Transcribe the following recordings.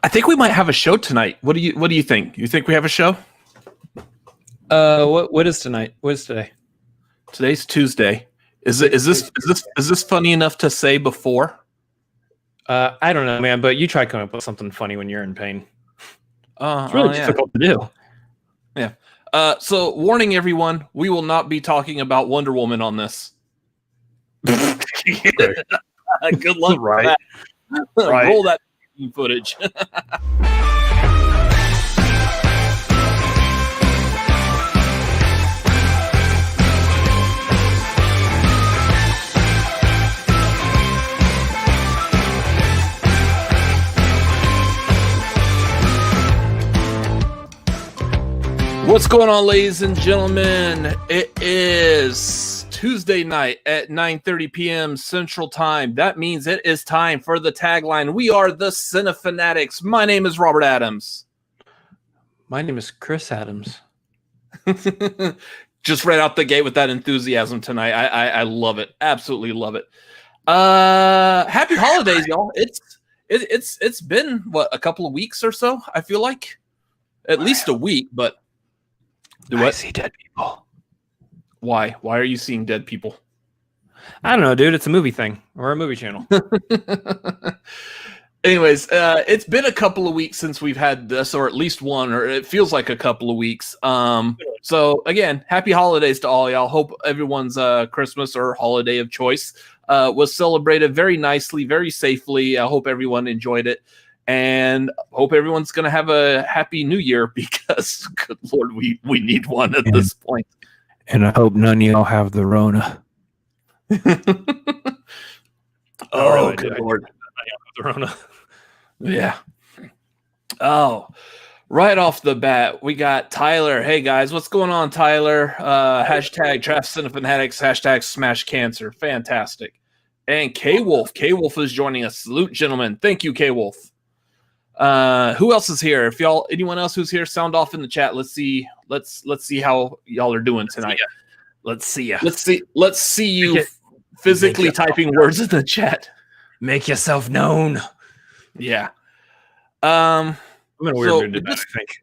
I think we might have a show tonight. What do you think? You think we have a show? What is tonight? What is today? Today's Tuesday. Is this funny enough to say before? I don't know, man, but you try coming up with something funny when you're in pain. It's really difficult to do. Yeah. So warning everyone, we will not be talking about Wonder Woman on this. Good luck, right? Right. Roll that footage. What's going on, ladies and gentlemen? It is Tuesday night at 9:30 p.m. Central Time. That means it is time for the tagline. We are the Cinefanatics. My name is Robert Adams. My name is Chris Adams. Just right out the gate with that enthusiasm tonight. I love it. Absolutely love it. Happy holidays, y'all. It's been what, a couple of weeks or so, I feel like. At least a week, but I see dead people. Why? Why are you seeing dead people? I don't know, dude. It's a movie thing. Or a movie channel. Anyways, it's been a couple of weeks since we've had this, or at least one, or it feels like a couple of weeks. So again, happy holidays to all y'all. Hope everyone's Christmas or holiday of choice was celebrated very nicely, very safely. I hope everyone enjoyed it. And hope everyone's going to have a happy new year because, good Lord, we need one at this point. And I hope none of y'all have the Rona. Oh, good Lord. I have the Rona. Yeah. Oh, right off the bat, we got Tyler. Hey, guys, what's going on, Tyler? Hashtag Draft Cinefanatics, hashtag Smash Cancer. Fantastic. And K-Wolf. K-Wolf is joining us. Salute, gentlemen. Thank you, K-Wolf. Who else is here? If anyone else who's here, sound off in the chat. Let's see how y'all are doing tonight. Let's see ya. Let's see you physically typing words in the chat. Make yourself known. Yeah. I'm in a weird mood today, I think.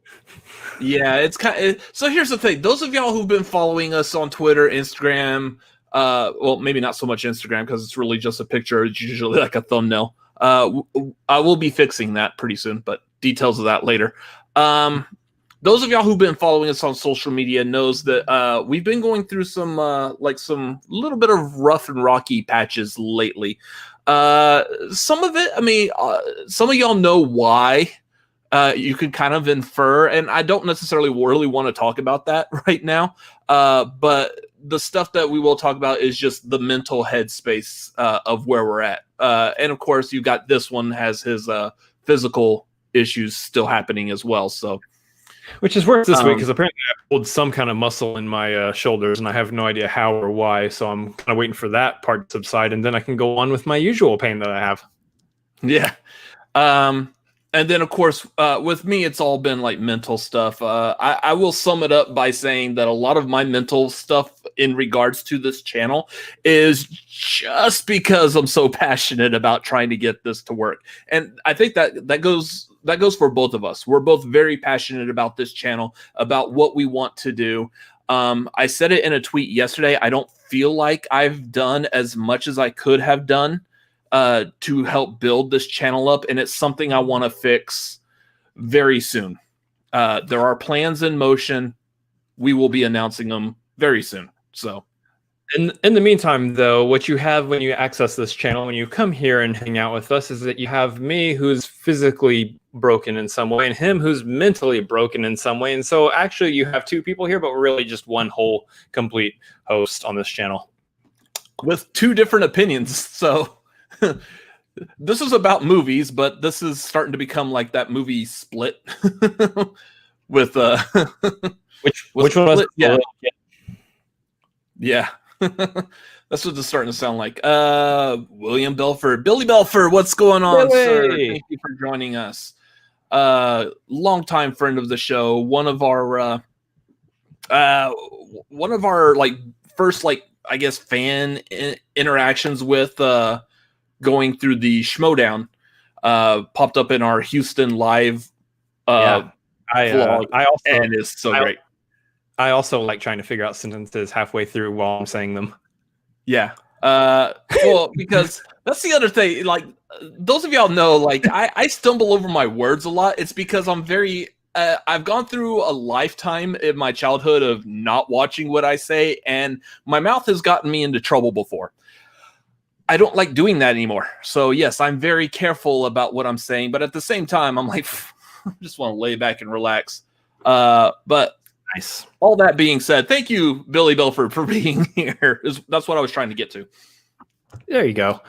Yeah, it's kind of, so here's the thing. Those of y'all who've been following us on Twitter, Instagram, well, maybe not so much Instagram because it's really just a picture. It's usually like a thumbnail. I will be fixing that pretty soon, but details of that later. Those of y'all who've been following us on social media knows that we've been going through some little bit of rough and rocky patches lately. Some of it, I mean, some of y'all know why. You can kind of infer, and I don't necessarily really want to talk about that right now. But the stuff that we will talk about is just the mental headspace of where we're at. And of course, you got this one has his physical issues still happening as well. So, which is worse this week because apparently I pulled some kind of muscle in my shoulders, and I have no idea how or why. So I'm kind of waiting for that part to subside, and then I can go on with my usual pain that I have. Yeah. And then, of course, with me, it's all been like mental stuff. I will sum it up by saying that a lot of my mental stuff in regards to this channel is just because I'm so passionate about trying to get this to work. And I think that goes for both of us. We're both very passionate about this channel, about what we want to do. I said it in a tweet yesterday. I don't feel like I've done as much as I could have done to help build this channel up, and it's something I want to fix very soon. There are plans in motion. We will be announcing them very soon. So, in the meantime, though, what you have when you access this channel, when you come here and hang out with us, is that you have me who's physically broken in some way and him who's mentally broken in some way. And so actually you have two people here, but we're really just one whole complete host on this channel. With two different opinions. So this is about movies, but this is starting to become like that movie Split with which one was it? Yeah. That's what it's starting to sound like. William Belford. Billy Belford, what's going on, sir? Thank you for joining us. Longtime friend of the show, one of our like first, like, I guess, fan interactions with going through the Schmodown. popped up in our Houston live vlog, and it's so great. I also like trying to figure out sentences halfway through while I'm saying them. Yeah. Well, because that's the other thing. Like, those of y'all know, like, I stumble over my words a lot. It's because I'm very, I've gone through a lifetime in my childhood of not watching what I say, and my mouth has gotten me into trouble before. I don't like doing that anymore. So, yes, I'm very careful about what I'm saying, but at the same time, I'm like, I just want to lay back and relax. But nice. All that being said, thank you, Billy Belford, for being here. That's what I was trying to get to. There you go.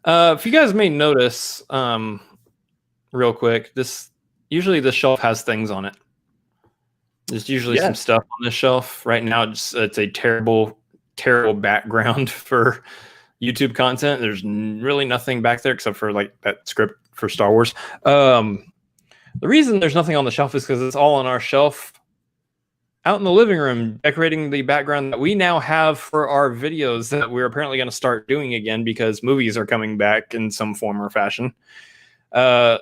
If you guys may notice, real quick, usually the shelf has things on it. There's usually some stuff on the shelf. Right now, it's a terrible, terrible background for YouTube content. There's really nothing back there except for like that script for Star Wars. The reason there's nothing on the shelf is because it's all on our shelf out in the living room, decorating the background that we now have for our videos that we're apparently going to start doing again because movies are coming back in some form or fashion. The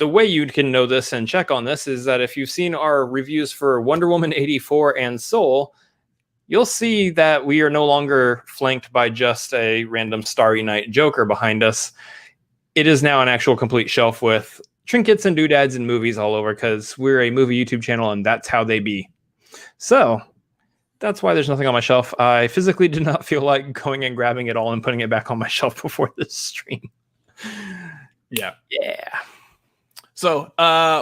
way you can know this and check on this is that if you've seen our reviews for Wonder Woman 84 and Soul, you'll see that we are no longer flanked by just a random Starry Night Joker behind us. It is now an actual complete shelf with trinkets and doodads and movies all over because we're a movie YouTube channel and that's how they be. So that's why there's nothing on my shelf. I physically did not feel like going and grabbing it all and putting it back on my shelf before this stream. Yeah. Yeah. So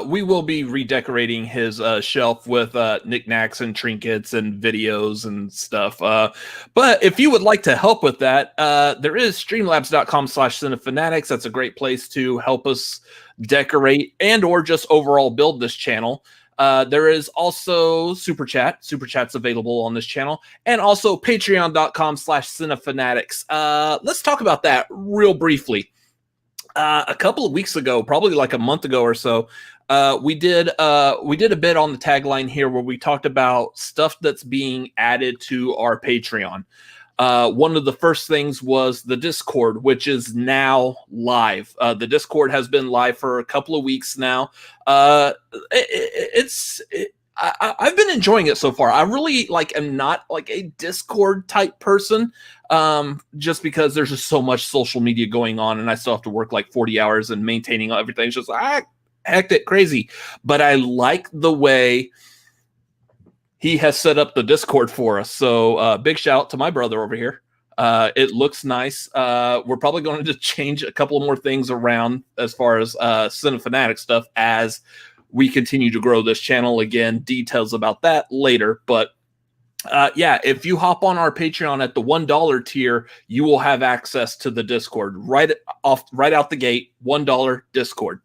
we will be redecorating his shelf with knickknacks and trinkets and videos and stuff. But if you would like to help with that, there is streamlabs.com/cinefanatics. That's a great place to help us decorate and or just overall build this channel. There is also Super Chat. Super Chat's available on this channel. And also patreon.com/cinefanatics. Let's talk about that real briefly. A couple of weeks ago, probably like a month ago or so, we did a bit on the tagline here where we talked about stuff that's being added to our Patreon. One of the first things was the Discord, which is now live. The Discord has been live for a couple of weeks now. I've been enjoying it so far. I really am not like a Discord type person, just because there's just so much social media going on, and I still have to work like 40 hours and maintaining everything. It's just hectic, crazy. But I like the way he has set up the Discord for us. So big shout out to my brother over here. It looks nice. We're probably going to change a couple of more things around as far as Cinefanatic stuff as we continue to grow this channel. Again, details about that later. But yeah, if you hop on our Patreon at the $1 tier, you will have access to the Discord right out the gate. $1 Discord.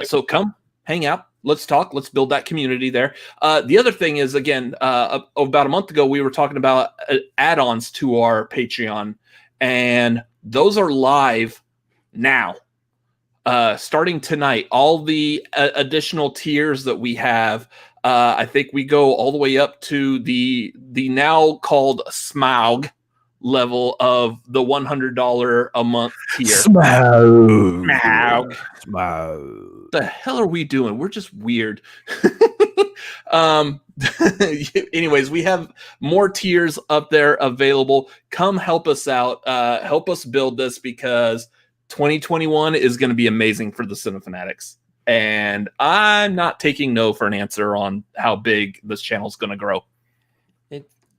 So come hang out. Let's talk. Let's build that community there. The other thing is, again, about a month ago, we were talking about add-ons to our Patreon, and those are live now. Starting tonight, all the additional tiers that we have, I think we go all the way up to the now called Smaug level of the $100 a month tier. Smaug. The hell are we doing? We're just weird. Anyways, we have more tiers up there available. Come help us out. Help us build this because 2021 is going to be amazing for the Cinefanatics. And I'm not taking no for an answer on how big this channel is going to grow.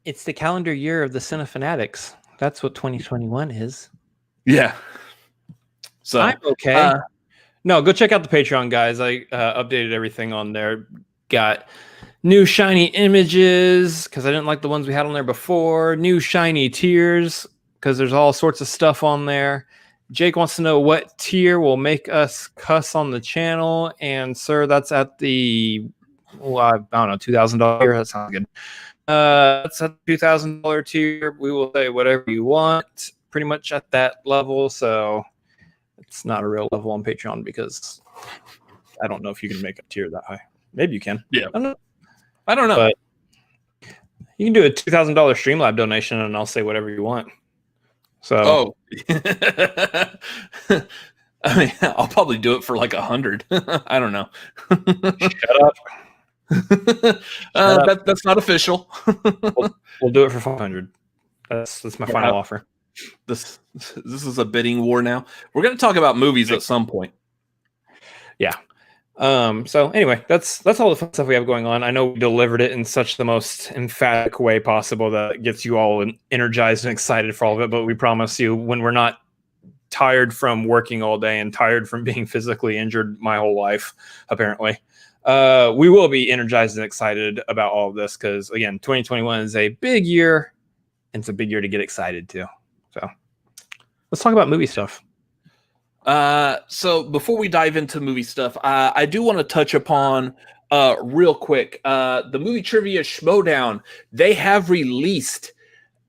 It's the calendar year of the Cinefanatics. That's what 2021 is. Yeah. So I'm okay. No, go check out the Patreon, guys. I updated everything on there. Got new shiny images because I didn't like the ones we had on there before. New shiny tiers because there's all sorts of stuff on there. Jake wants to know what tier will make us cuss on the channel. And, sir, that's at the, I don't know, $2,000. That sounds good. That's at the $2,000 tier. We will say whatever you want pretty much at that level. So it's not a real level on Patreon because I don't know if you can make a tier that high. Maybe you can. Yeah. I don't know. But you can do a $2,000 Streamlab donation and I'll say whatever you want. So I mean, I'll probably do it for like 100. I don't know. Shut up. That's not official. We'll do it for 500. That's my final offer. This is a bidding war now. We're going to talk about movies at some point. Yeah. So anyway, that's all the fun stuff we have going on. I know we delivered it in such the most emphatic way possible that gets you all energized and excited for all of it. But we promise you, when we're not tired from working all day and tired from being physically injured my whole life, apparently, we will be energized and excited about all of this because, again, 2021 is a big year, and it's a big year to get excited too. So let's talk about movie stuff. So before we dive into movie stuff, I do want to touch upon real quick the movie trivia Schmodown. They have released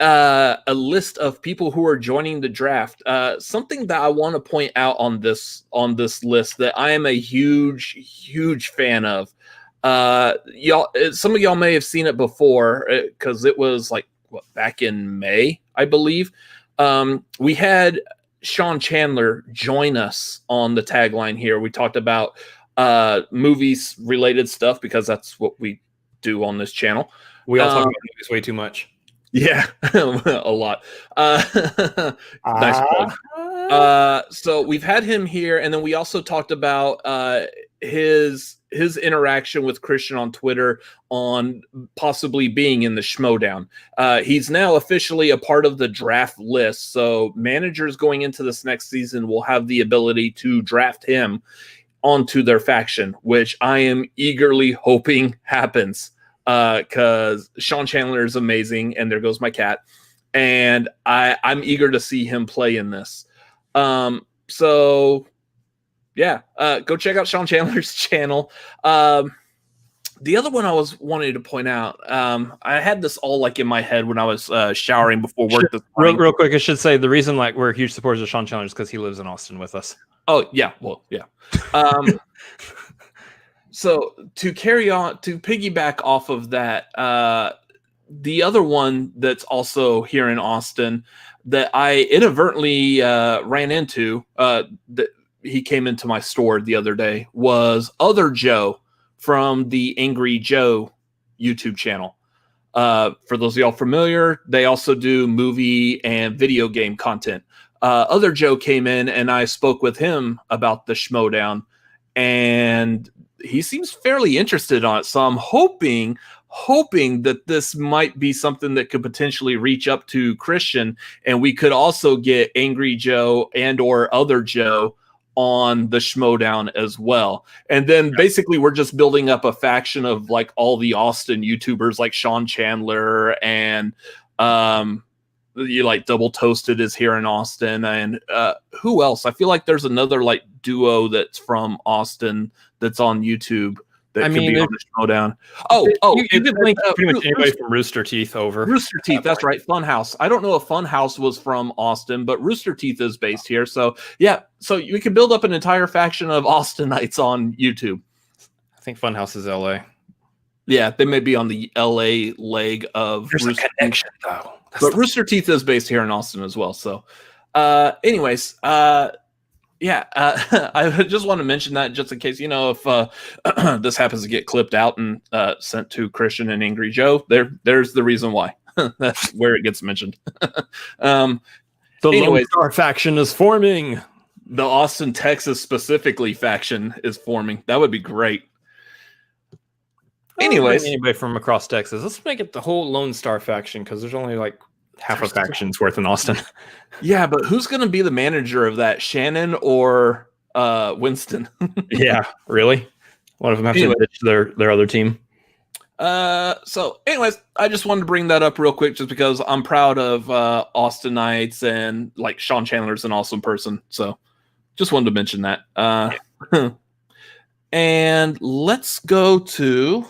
a list of people who are joining the draft. Something that I want to point out on this list that I am a huge fan of. Y'all, some of y'all may have seen it before because it was like back in May, I believe. We had Sean Chandler join us on the tagline here. We talked about movies related stuff because that's what we do on this channel. We all talk about movies way too much. Yeah, a lot. Nice plug. So we've had him here, and then we also talked about his interaction with Christian on Twitter on possibly being in the Schmodown. He's now officially a part of the draft list, so managers going into this next season will have the ability to draft him onto their faction, which I am eagerly hoping happens because Sean Chandler is amazing, and there goes my cat, and I'm eager to see him play in this. So yeah, go check out Sean Chandler's channel. The other one I was wanting to point out, I had this all like in my head when I was showering before work this morning. Real quick, I should say the reason like we're huge supporters of Sean Chandler is because he lives in Austin with us. Oh yeah, well yeah. So to piggyback off of that, the other one that's also here in Austin that I inadvertently ran into that he came into my store the other day was Other Joe from the Angry Joe YouTube channel. For those of y'all familiar, they also do movie and video game content. Other Joe came in and I spoke with him about the Schmodown, and he seems fairly interested on it. So I'm hoping that this might be something that could potentially reach up to Christian, and we could also get Angry Joe and or Other Joe on the Schmodown as well. And then basically we're just building up a faction of like all the Austin YouTubers like Sean Chandler and you like Double Toasted is here in Austin, and who else? I feel like there's another like duo that's from Austin that's on YouTube that could be on the Schmodown. You could link pretty much anybody from Rooster Teeth over. Rooster Teeth, that's right. Funhouse. I don't know if Funhouse was from Austin, but Rooster Teeth is based here. So yeah, so we could build up an entire faction of Austinites on YouTube. I think Funhouse is LA. Yeah, they may be on the LA leg of There's Rooster a connection Teeth. though. But Rooster Teeth is based here in Austin as well. So anyways, yeah, I just want to mention that just in case, you know, if this happens to get clipped out and sent to Christian and Angry Joe, there's the reason why. That's where it gets mentioned. The Lone Star faction is forming. The Austin, Texas specifically faction is forming. That would be great. Anyways, anybody from across Texas, let's make it the whole Lone Star faction because there's only like half a faction's worth in Austin. Yeah, but who's going to be the manager of that, Shannon or Winston? Yeah, really? One of them have to ditch their other team. So anyways, I just wanted to bring that up real quick just because I'm proud of Austinites, and like Sean Chandler's an awesome person. So just wanted to mention that. And let's go to...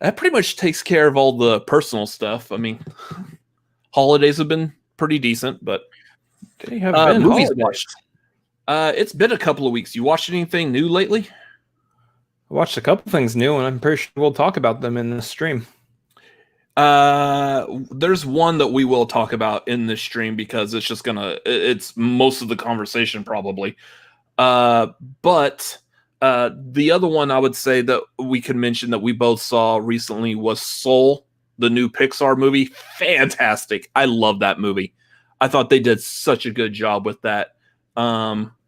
That pretty much takes care of all the personal stuff. I mean, holidays have been pretty decent, but they have been movies watched. It's been a couple of weeks. You watched anything new lately? I watched a couple things new, and I'm pretty sure we'll talk about them in this stream. There's one that we will talk about in this stream because it's most of the conversation probably. But the other one I would say that we could mention that we both saw recently was Soul, the new Pixar movie. Fantastic. I love that movie. I thought they did such a good job with that.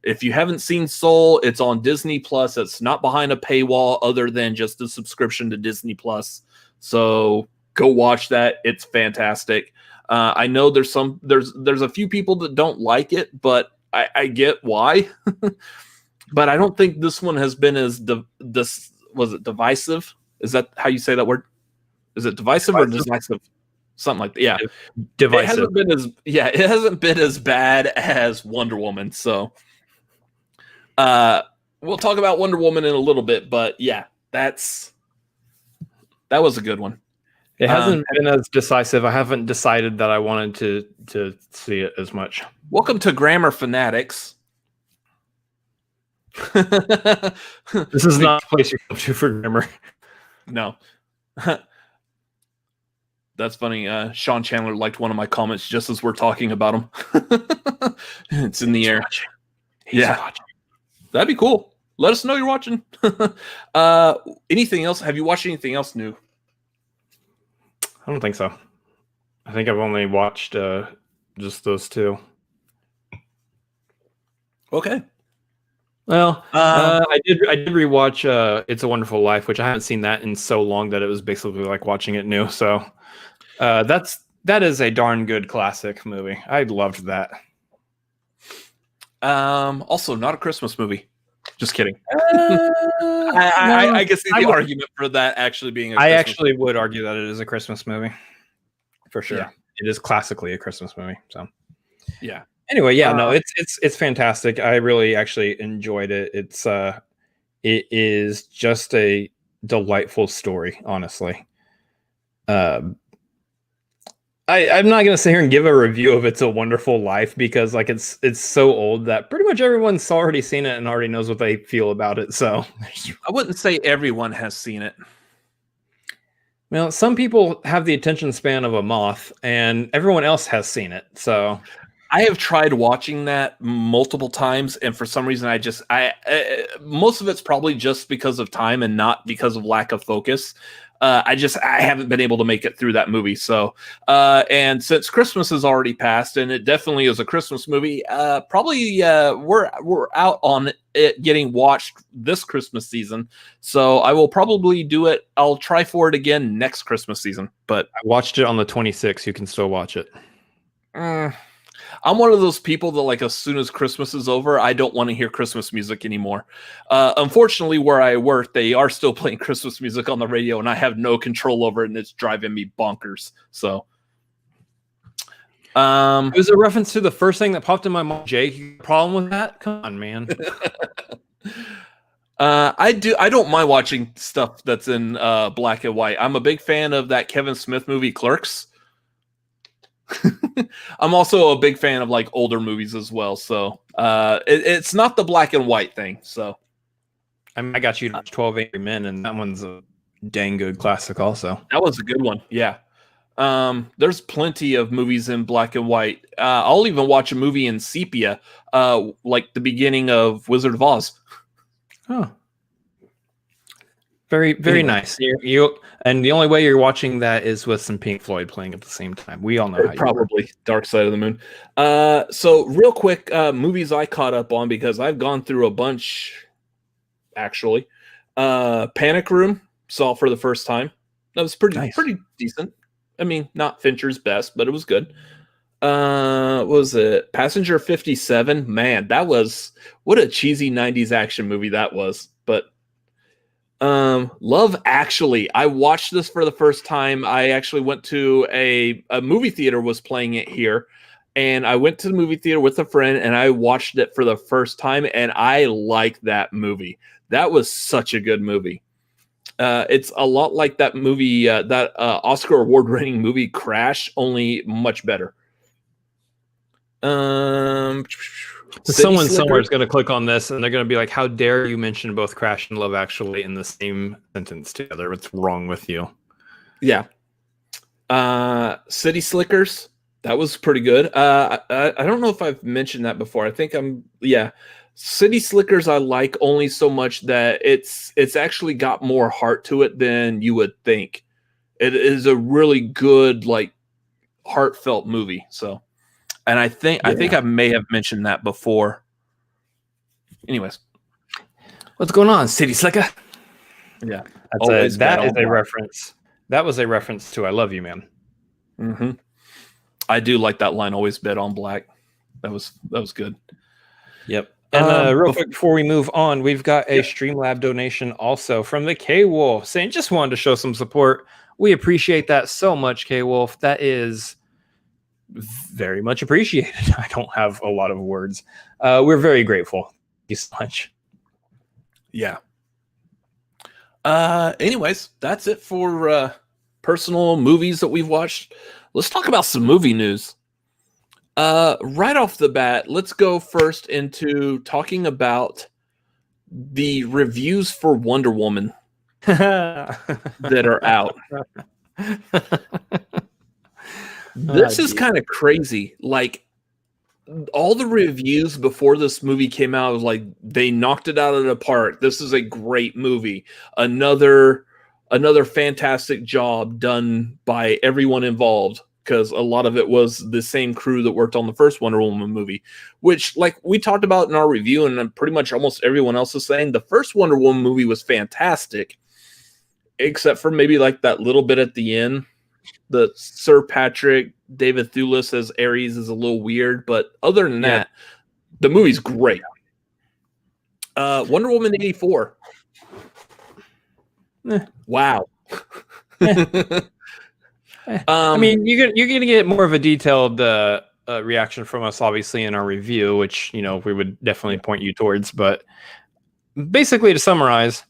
If you haven't seen Soul, it's on Disney Plus. It's not behind a paywall other than just a subscription to Disney Plus. So go watch that. It's fantastic. I know there's a few people that don't like it, but I get why. But I don't think this one has been as was it divisive? Is that how you say that word? Is it divisive or decisive? Something like that. Yeah. Divisive. It hasn't been as bad as Wonder Woman. So we'll talk about Wonder Woman in a little bit, but yeah, that was a good one. It hasn't been as decisive. I haven't decided that I wanted to see it as much. Welcome to Grammar Fanatics. This is not a place you come to for grammar. No. That's funny. Sean Chandler liked one of my comments just as we're talking about him. It's in the air. Yeah. That'd be cool. Let us know you're watching. Anything else? Have you watched anything else new? I don't think so. I think I've only watched just those two. Okay. Well, I did rewatch It's a Wonderful Life, which I haven't seen that in so long that it was basically like watching it new. So that is a darn good classic movie. I loved that. Also not a Christmas movie. Just kidding. I guess the argument for that actually being a Christmas movie. Would argue that it is a Christmas movie. For sure. Yeah. It is classically a Christmas movie. So yeah. Anyway, yeah, no, it's fantastic. I really actually enjoyed it. It is just a delightful story, honestly. I'm not gonna sit here and give a review of It's a Wonderful Life because like it's so old that pretty much everyone's already seen it and already knows what they feel about it. So I wouldn't say everyone has seen it. Well, some people have the attention span of a moth, and everyone else has seen it. So I have tried watching that multiple times, and for some reason, most of it's probably just because of time and not because of lack of focus. I haven't been able to make it through that movie. So, and since Christmas has already passed, and it definitely is a Christmas movie, probably we're out on it getting watched this Christmas season. So I will probably do it. I'll try for it again next Christmas season. But I watched it on the 26th. You can still watch it. I'm one of those people that, like, as soon as Christmas is over, I don't want to hear Christmas music anymore. Unfortunately, where I work, they are still playing Christmas music on the radio, and I have no control over it, and it's driving me bonkers. So, it was a reference to the first thing that popped in my mind. Jake, you got a problem with that? Come on, man. I don't mind watching stuff that's in black and white. I'm a big fan of that Kevin Smith movie, Clerks. I'm also a big fan of like older movies as well, so it's not the black and white thing. So I got you to 12 Angry Men, and that one's a dang good classic also. That was a good one. Yeah. There's plenty of movies in black and white. I'll even watch a movie in sepia, like the beginning of Wizard of Oz. Oh, very, very nice. You and the only way you're watching that is with some Pink Floyd playing at the same time. We all know how probably Dark Side of the Moon. So real quick, movies I caught up on because I've gone through a bunch. Actually, Panic Room saw for the first time. That was pretty decent. I mean, not Fincher's best, but it was good. What was it? Passenger 57. Man, that was what a cheesy 90s action movie that was. But Love Actually, I watched this for the first time. I actually went to a movie theater was playing it here, and I went to the movie theater with a friend and I watched it for the first time, and I like that movie. That was such a good movie. It's a lot like that movie, that Oscar award-winning movie Crash, only much better. Someone somewhere is going to click on this and they're going to be like, how dare you mention both Crash and Love Actually in the same sentence together? What's wrong with you? Yeah. City Slickers. That was pretty good. I don't know if I've mentioned that before. I think City Slickers I like only so much that it's actually got more heart to it than you would think. It is a really good, like, heartfelt movie. So, and I think I may have mentioned that before. Anyways, what's going on, City Slicker? Yeah, that is a reference. That was a reference to "I Love You, Man." Mm-hmm. I do like that line. Always bet on black. That was good. Yep. And real quick before we move on, we've got a Streamlab donation also from the K-Wolf saying just wanted to show some support. We appreciate that so much, K-Wolf. That is very much appreciated. I don't have a lot of words. We're very grateful. Thank you so much. Yeah. Anyways, that's it for personal movies that we've watched. Let's talk about some movie news. Right off the bat, let's go first into talking about the reviews for Wonder Woman that are out. This is kind of crazy. Like, all the reviews before this movie came out was like, they knocked it out of the park. This is a great movie. Another fantastic job done by everyone involved, because a lot of it was the same crew that worked on the first Wonder Woman movie, which, like we talked about in our review, and pretty much almost everyone else is saying, the first Wonder Woman movie was fantastic, except for maybe like that little bit at the end. The Sir Patrick David Thewlis as Ares is a little weird, but other than that, the movie's great. Wonder Woman 84. Wow. I mean, you're gonna get more of a detailed reaction from us, obviously, in our review, which we would definitely point you towards. But basically, to summarize,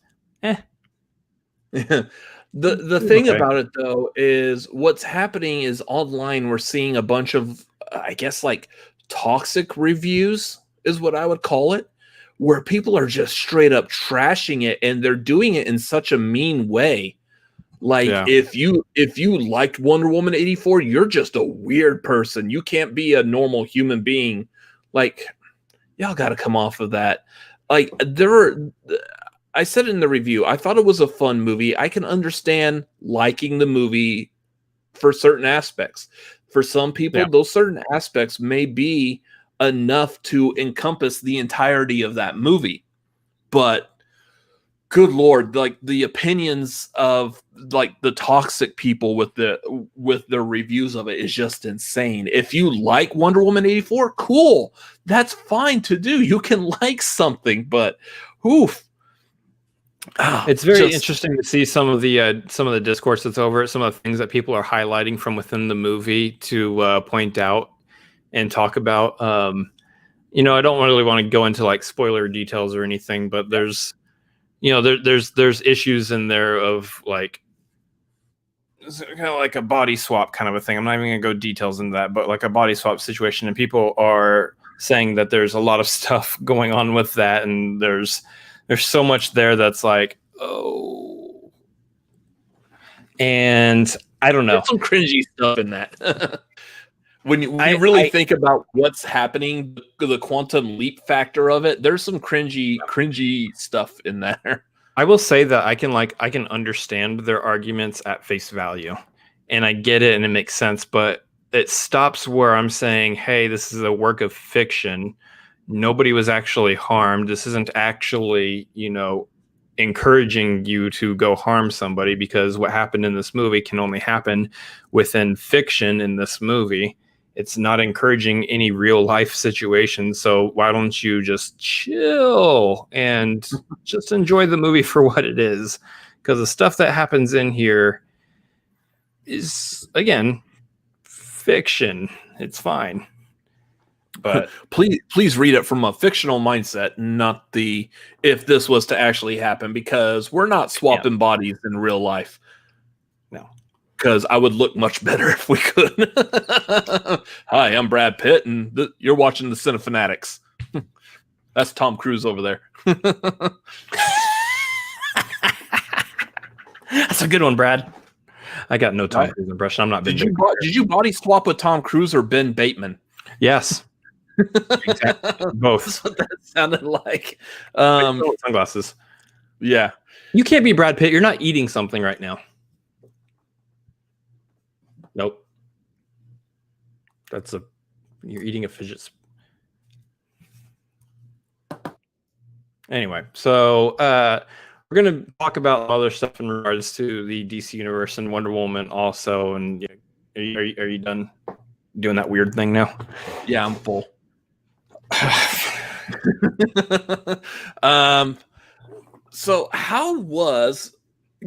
the thing about it though is what's happening is online we're seeing a bunch of, I guess, like toxic reviews is what I would call it, where people are just straight up trashing it, and they're doing it in such a mean way. Like, if you liked Wonder Woman 84, you're just a weird person. You can't be a normal human being. Like, y'all got to come off of that. Like, I said in the review, I thought it was a fun movie. I can understand liking the movie for certain aspects. For some people, those certain aspects may be enough to encompass the entirety of that movie. But good Lord, like the opinions of like the toxic people with their reviews of it is just insane. If you like Wonder Woman 84, cool. That's fine to do. You can like something, but oof. It's very interesting to see some of the discourse that's over it, some of the things that people are highlighting from within the movie to point out and talk about. I don't really want to go into like spoiler details or anything, but there's there's issues in there of like kind of like a body swap kind of a thing. I'm not even gonna go details into that, but like a body swap situation, and people are saying that there's a lot of stuff going on with that, and there's so much there that's like, oh, and I don't know. There's some cringy stuff in that. When you really think about what's happening, the quantum leap factor of it, there's some cringy stuff in there. I will say that I can understand their arguments at face value, and I get it and it makes sense, but it stops where I'm saying, hey, this is a work of fiction. Nobody was actually harmed. This isn't actually, encouraging you to go harm somebody, because what happened in this movie can only happen within fiction in this movie. It's not encouraging any real life situation. So why don't you just chill and just enjoy the movie for what it is? Because the stuff that happens in here is, again, fiction. It's fine. But please read it from a fictional mindset, not the if this was to actually happen, because we're not swapping bodies in real life. No. Because I would look much better if we could. Hi, I'm Brad Pitt, and you're watching the Cinefanatics. That's Tom Cruise over there. That's a good one, Brad. I got no Tom Cruise impression. I'm not. Did you body swap with Tom Cruise or Ben Bateman? Yes. Both. That's what that sounded like. Sunglasses. Yeah. You can't be Brad Pitt. You're not eating something right now. Nope. You're eating a fidget spinner. Anyway, so we're going to talk about other stuff in regards to the DC Universe and Wonder Woman also. And are you done doing that weird thing now? Yeah, I'm full. So how was,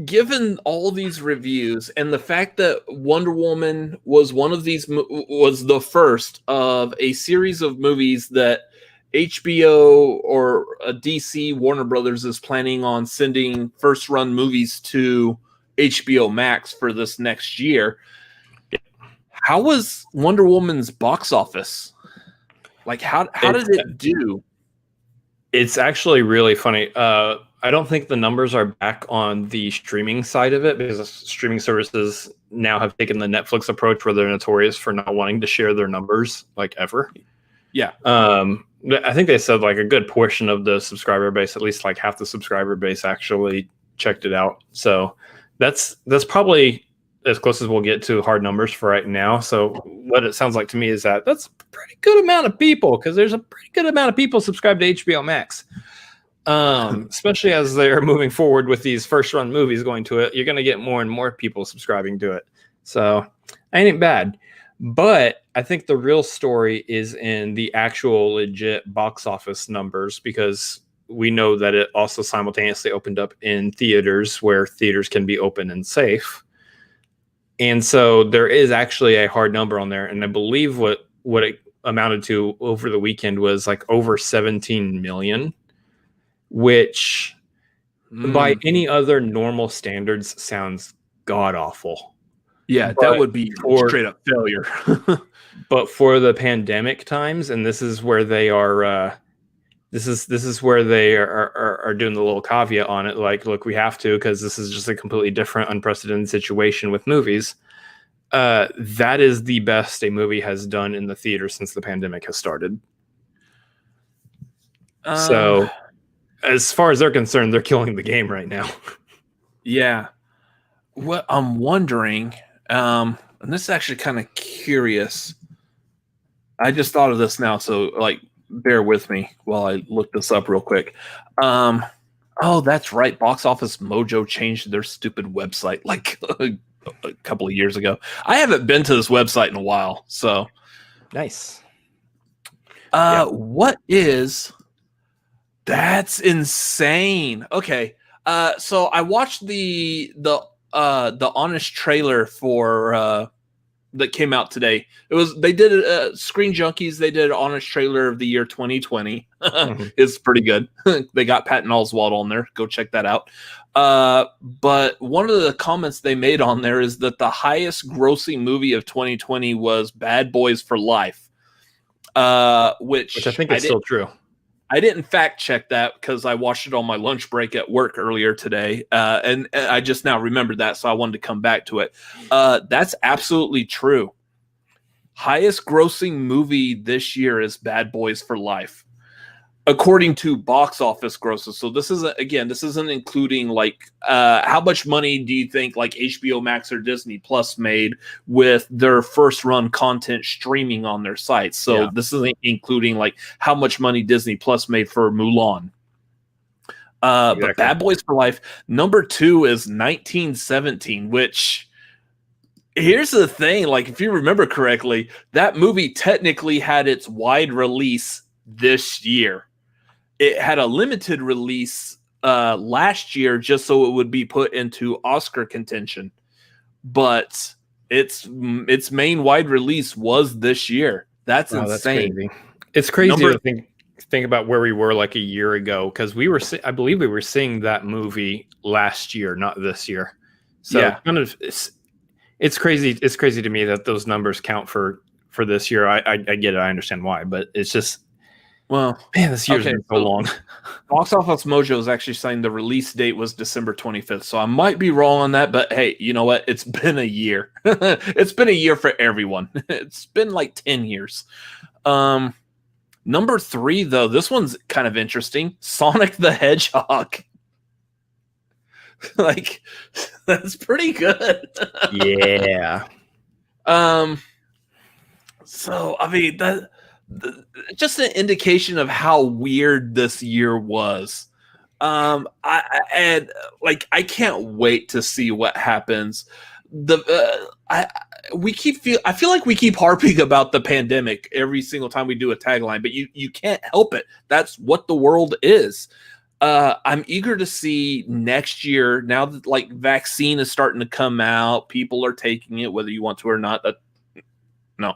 given all these reviews and the fact that Wonder Woman was was the first of a series of movies that HBO or DC Warner Brothers is planning on sending first run movies to HBO Max for this next year, how was Wonder Woman's box office? Like how did it do? It's actually really funny. I don't think the numbers are back on the streaming side of it because streaming services now have taken the Netflix approach where they're notorious for not wanting to share their numbers like ever. Yeah. I think they said like a good portion of the subscriber base, at least like half the subscriber base actually checked it out. So that's probably as close as we'll get to hard numbers for right now. So what it sounds like to me is that that's a pretty good amount of people because there's a pretty good amount of people subscribed to HBO Max. Especially as they're moving forward with these first run movies going to it, you're going to get more and more people subscribing to it. So ain't bad. But I think the real story is in the actual legit box office numbers because we know that it also simultaneously opened up in theaters where theaters can be open and safe. And so there is actually a hard number on there. And I believe what it amounted to over the weekend was like over 17 million, which by any other normal standards sounds god awful. Yeah, that would be straight up failure. But for the pandemic times, and this is where they are, this is where they are doing the little caveat on it. Like, look, we have to because this is just a completely different, unprecedented situation with movies. That is the best a movie has done in the theater since the pandemic has started. So, as far as they're concerned, they're killing the game right now. Yeah. What I'm wondering. And this is actually kind of curious. I just thought of this now, so like bear with me while I look this up real quick. Oh, that's right. Box Office Mojo changed their stupid website like a couple of years ago. I haven't been to this website in a while, so nice. What is? That's insane. Okay. So I watched the Honest trailer for that came out today. They did Screen Junkies. They did an Honest trailer of the year 2020. It's pretty good. They got Patton Oswalt on there. Go check that out. But one of the comments they made on there is that the highest grossing movie of 2020 was Bad Boys for Life, which I think is still true. I didn't fact check that because I watched it on my lunch break at work earlier today. And I just now remembered that, so I wanted to come back to it. That's absolutely true. Highest grossing movie this year is Bad Boys for Life, according to box office grosses. So this isn't including like how much money do you think like HBO Max or Disney Plus made with their first run content streaming on their sites. So This isn't including like how much money Disney Plus made for Mulan. Exactly. But Bad Boys for Life, number 2 is 1917, which here's the thing. Like, if you remember correctly, that movie technically had its wide release this year. It had a limited release last year just so it would be put into Oscar contention. But its main wide release was this year. That's insane. That's crazy. It's crazy to think about where we were like a year ago because I believe we were seeing that movie last year, not this year. So it's crazy. It's crazy to me that those numbers count for this year. I get it. I understand why, but it's just Well, Man, this year's okay, been so long. Box Office Mojo is actually saying the release date was December 25th, so I might be wrong on that, but hey, you know what? It's been a year. It's been a year for everyone. It's been like 10 years. Number 3, though, this one's kind of interesting. Sonic the Hedgehog. Like, that's pretty good. Yeah. So I mean just an indication of how weird this year was. I can't wait to see what happens. I feel like we keep harping about the pandemic every single time we do a tagline, but you can't help it. That's what the world is. I'm eager to see next year, now that like vaccine is starting to come out, people are taking it, whether you want to or not. No.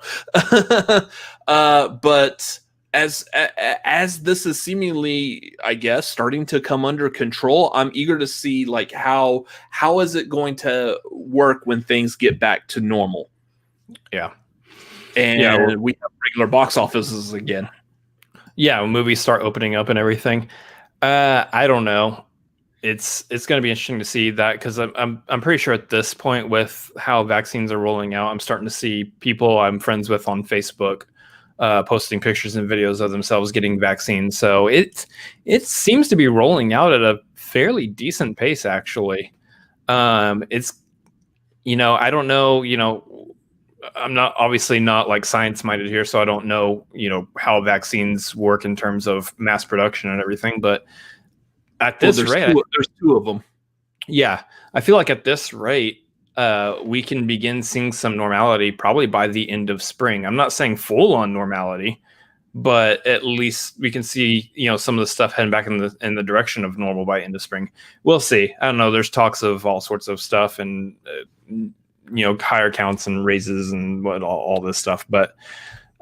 But as this is seemingly, I guess, starting to come under control, I'm eager to see like how is it going to work when things get back to normal. Yeah. And we have regular box offices again. Yeah, when movies start opening up and everything. I don't know. It's going to be interesting to see that, because I'm pretty sure at this point, with how vaccines are rolling out, I'm starting to see people I'm friends with on Facebook posting pictures and videos of themselves getting vaccines. So it seems to be rolling out at a fairly decent pace, actually. It's, I don't know, I'm obviously not like science minded here, so I don't know, how vaccines work in terms of mass production and everything, but at this rate, there's 2 of them. Yeah, I feel like at this rate, we can begin seeing some normality probably by the end of spring. I'm not saying full on normality, but at least we can see, some of the stuff heading back in the direction of normal by end of spring. We'll see. I don't know. There's talks of all sorts of stuff and higher counts and raises and all this stuff. But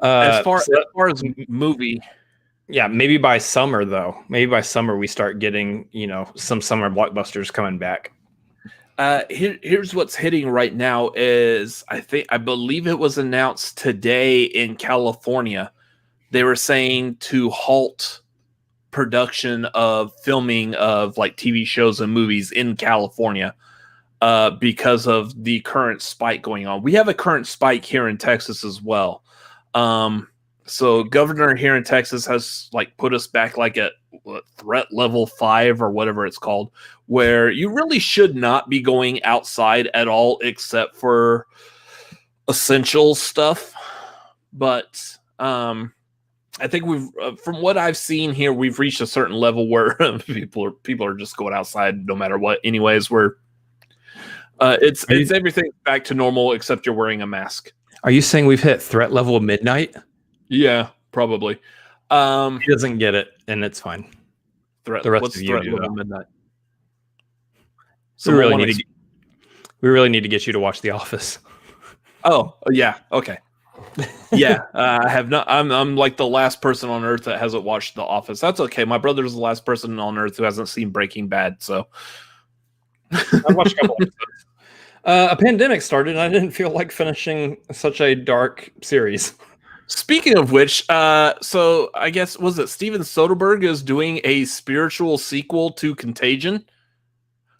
as far as movie. Yeah, maybe by summer, though. Maybe by summer we start getting, some summer blockbusters coming back. Here's what's hitting right now is I believe it was announced today in California. They were saying to halt production of filming of like TV shows and movies in California because of the current spike going on. We have a current spike here in Texas as well. So governor here in Texas has like put us back like at threat level 5 or whatever it's called, where you really should not be going outside at all except for essential stuff. But I think from what I've seen here, we've reached a certain level where people are just going outside no matter what. Anyways, it's everything back to normal except you're wearing a mask. Are you saying we've hit threat level midnight? Yeah, probably. He doesn't get it, and it's fine. The rest of you threat level midnight? So we really need to get you to watch The Office. Oh yeah, okay. Yeah, I have not. I'm like the last person on earth that hasn't watched The Office. That's okay. My brother's the last person on earth who hasn't seen Breaking Bad. So I've watched a couple episodes. A pandemic started, and I didn't feel like finishing such a dark series. Speaking of which, so I guess, was it Steven Soderbergh is doing a spiritual sequel to Contagion?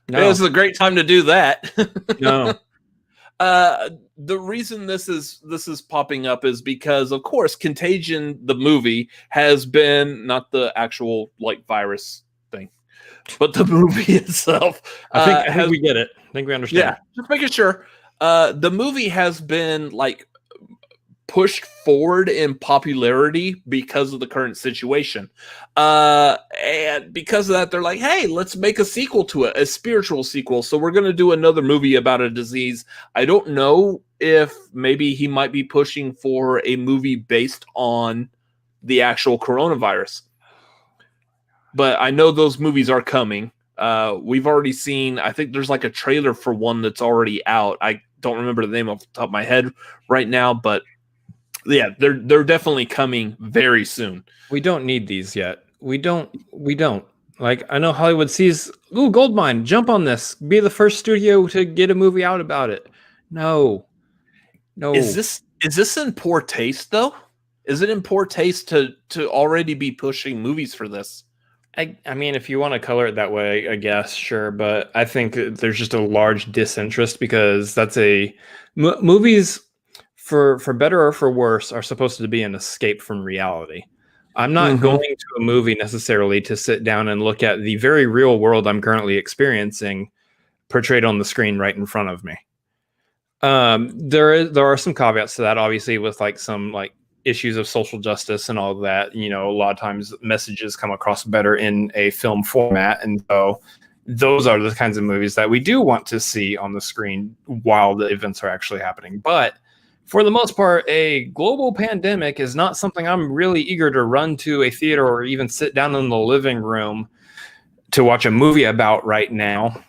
No. This is a great time to do that. No. The reason this is popping up is because, of course, Contagion, the movie, has been not the actual like virus thing, but the movie itself. I think we get it. I think we understand. Yeah, just making sure. The movie has been like pushed forward in popularity because of the current situation. And because of that, they're like, hey, let's make a sequel to it, a spiritual sequel. So we're going to do another movie about a disease. I don't know if maybe he might be pushing for a movie based on the actual coronavirus. But I know those movies are coming. We've already seen, I think there's like a trailer for one that's already out. I don't remember the name off the top of my head right now, but yeah, they're definitely coming very soon. We don't need these yet. We don't. Like, I know Hollywood sees, ooh, goldmine, jump on this. Be the first studio to get a movie out about it. No. Is this in poor taste though? Is it in poor taste to already be pushing movies for this? I mean, if you want to color it that way, I guess, sure. But I think there's just a large disinterest because that's movies, for better or for worse, are supposed to be an escape from reality. I'm not Mm-hmm. going to a movie necessarily to sit down and look at the very real world I'm currently experiencing portrayed on the screen right in front of me. There are some caveats to that, obviously, with like some like issues of social justice and all of that. You know, a lot of times messages come across better in a film format, and so those are the kinds of movies that we do want to see on the screen while the events are actually happening. But for the most part, a global pandemic is not something I'm really eager to run to a theater or even sit down in the living room to watch a movie about right now.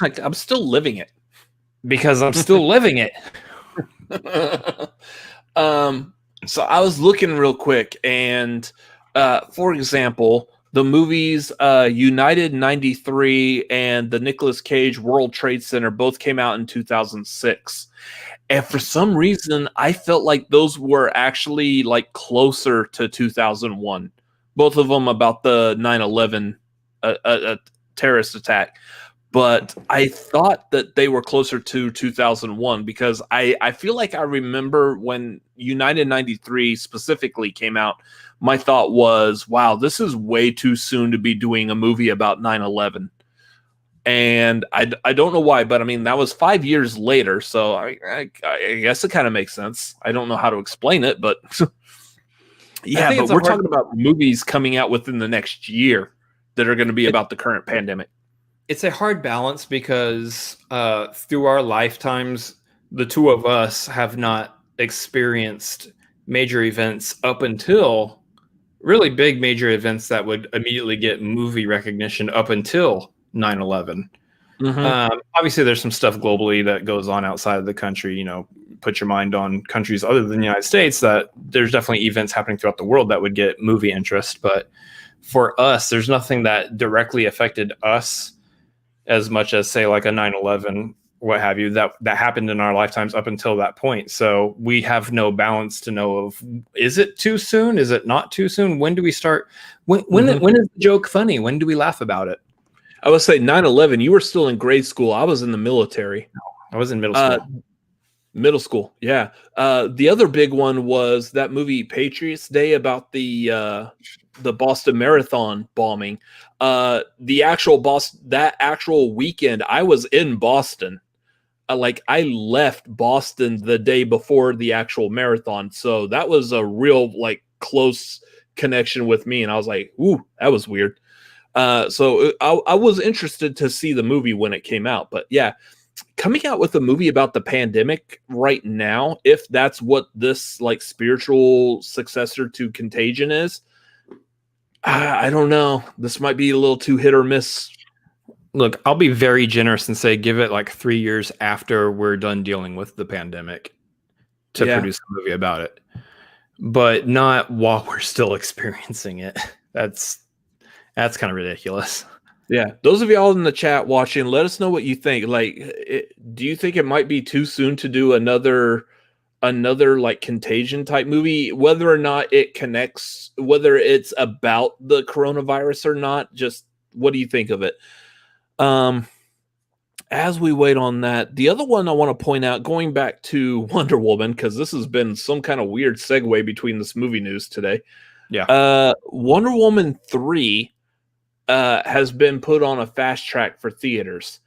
Like, I'm still living it. Because I'm still living it. So I was looking real quick, and for example, the movies United 93 and the Nicolas Cage World Trade Center both came out in 2006. And for some reason, I felt like those were actually like closer to 2001. Both of them about the 9/11 terrorist attack. But I thought that they were closer to 2001 because I feel like I remember when United 93 specifically came out, my thought was, wow, this is way too soon to be doing a movie about 9/11. And I don't know why, but I mean, that was 5 years later. So I guess it kind of makes sense. I don't know how to explain it, but yeah, but we're talking about movies coming out within the next year that are going to be about the current pandemic. It's a hard balance because through our lifetimes, the two of us have not experienced major events up until really big major events that would immediately get movie recognition up until 9/11. Mm-hmm. Obviously, there's some stuff globally that goes on outside of the country. You know, put your mind on countries other than the United States that there's definitely events happening throughout the world that would get movie interest. But for us, there's nothing that directly affected us as much as, say, like a 9/11, what have you, that happened in our lifetimes up until that point. So we have no balance to know of, is it too soon? Is it not too soon? When do we start? When is the joke funny? When do we laugh about it? I would say 9/11, you were still in grade school. I was in the military. I was in middle school. Middle school, yeah. The other big one was that movie Patriots Day about the Boston Marathon bombing. The actual weekend, I was in Boston. I left Boston the day before the actual marathon, so that was a real close connection with me, and I was like, "Ooh, that was weird." So I was interested to see the movie when it came out, but yeah, coming out with a movie about the pandemic right now, if that's what this spiritual successor to Contagion is, I don't know. This might be a little too hit or miss. Look, I'll be very generous and say give it 3 years after we're done dealing with the pandemic to produce a movie about it, but not while we're still experiencing it. That's kind of ridiculous. Yeah, those of y'all in the chat watching, let us know what you think. Do you think it might be too soon to do another Contagion type movie, whether or not it connects, whether it's about the coronavirus or not? Just what do you think of it? As we wait on that, the other one I want to point out, going back to Wonder Woman, because this has been some kind of weird segue between this movie news today. Yeah. Wonder Woman 3 has been put on a fast track for theaters.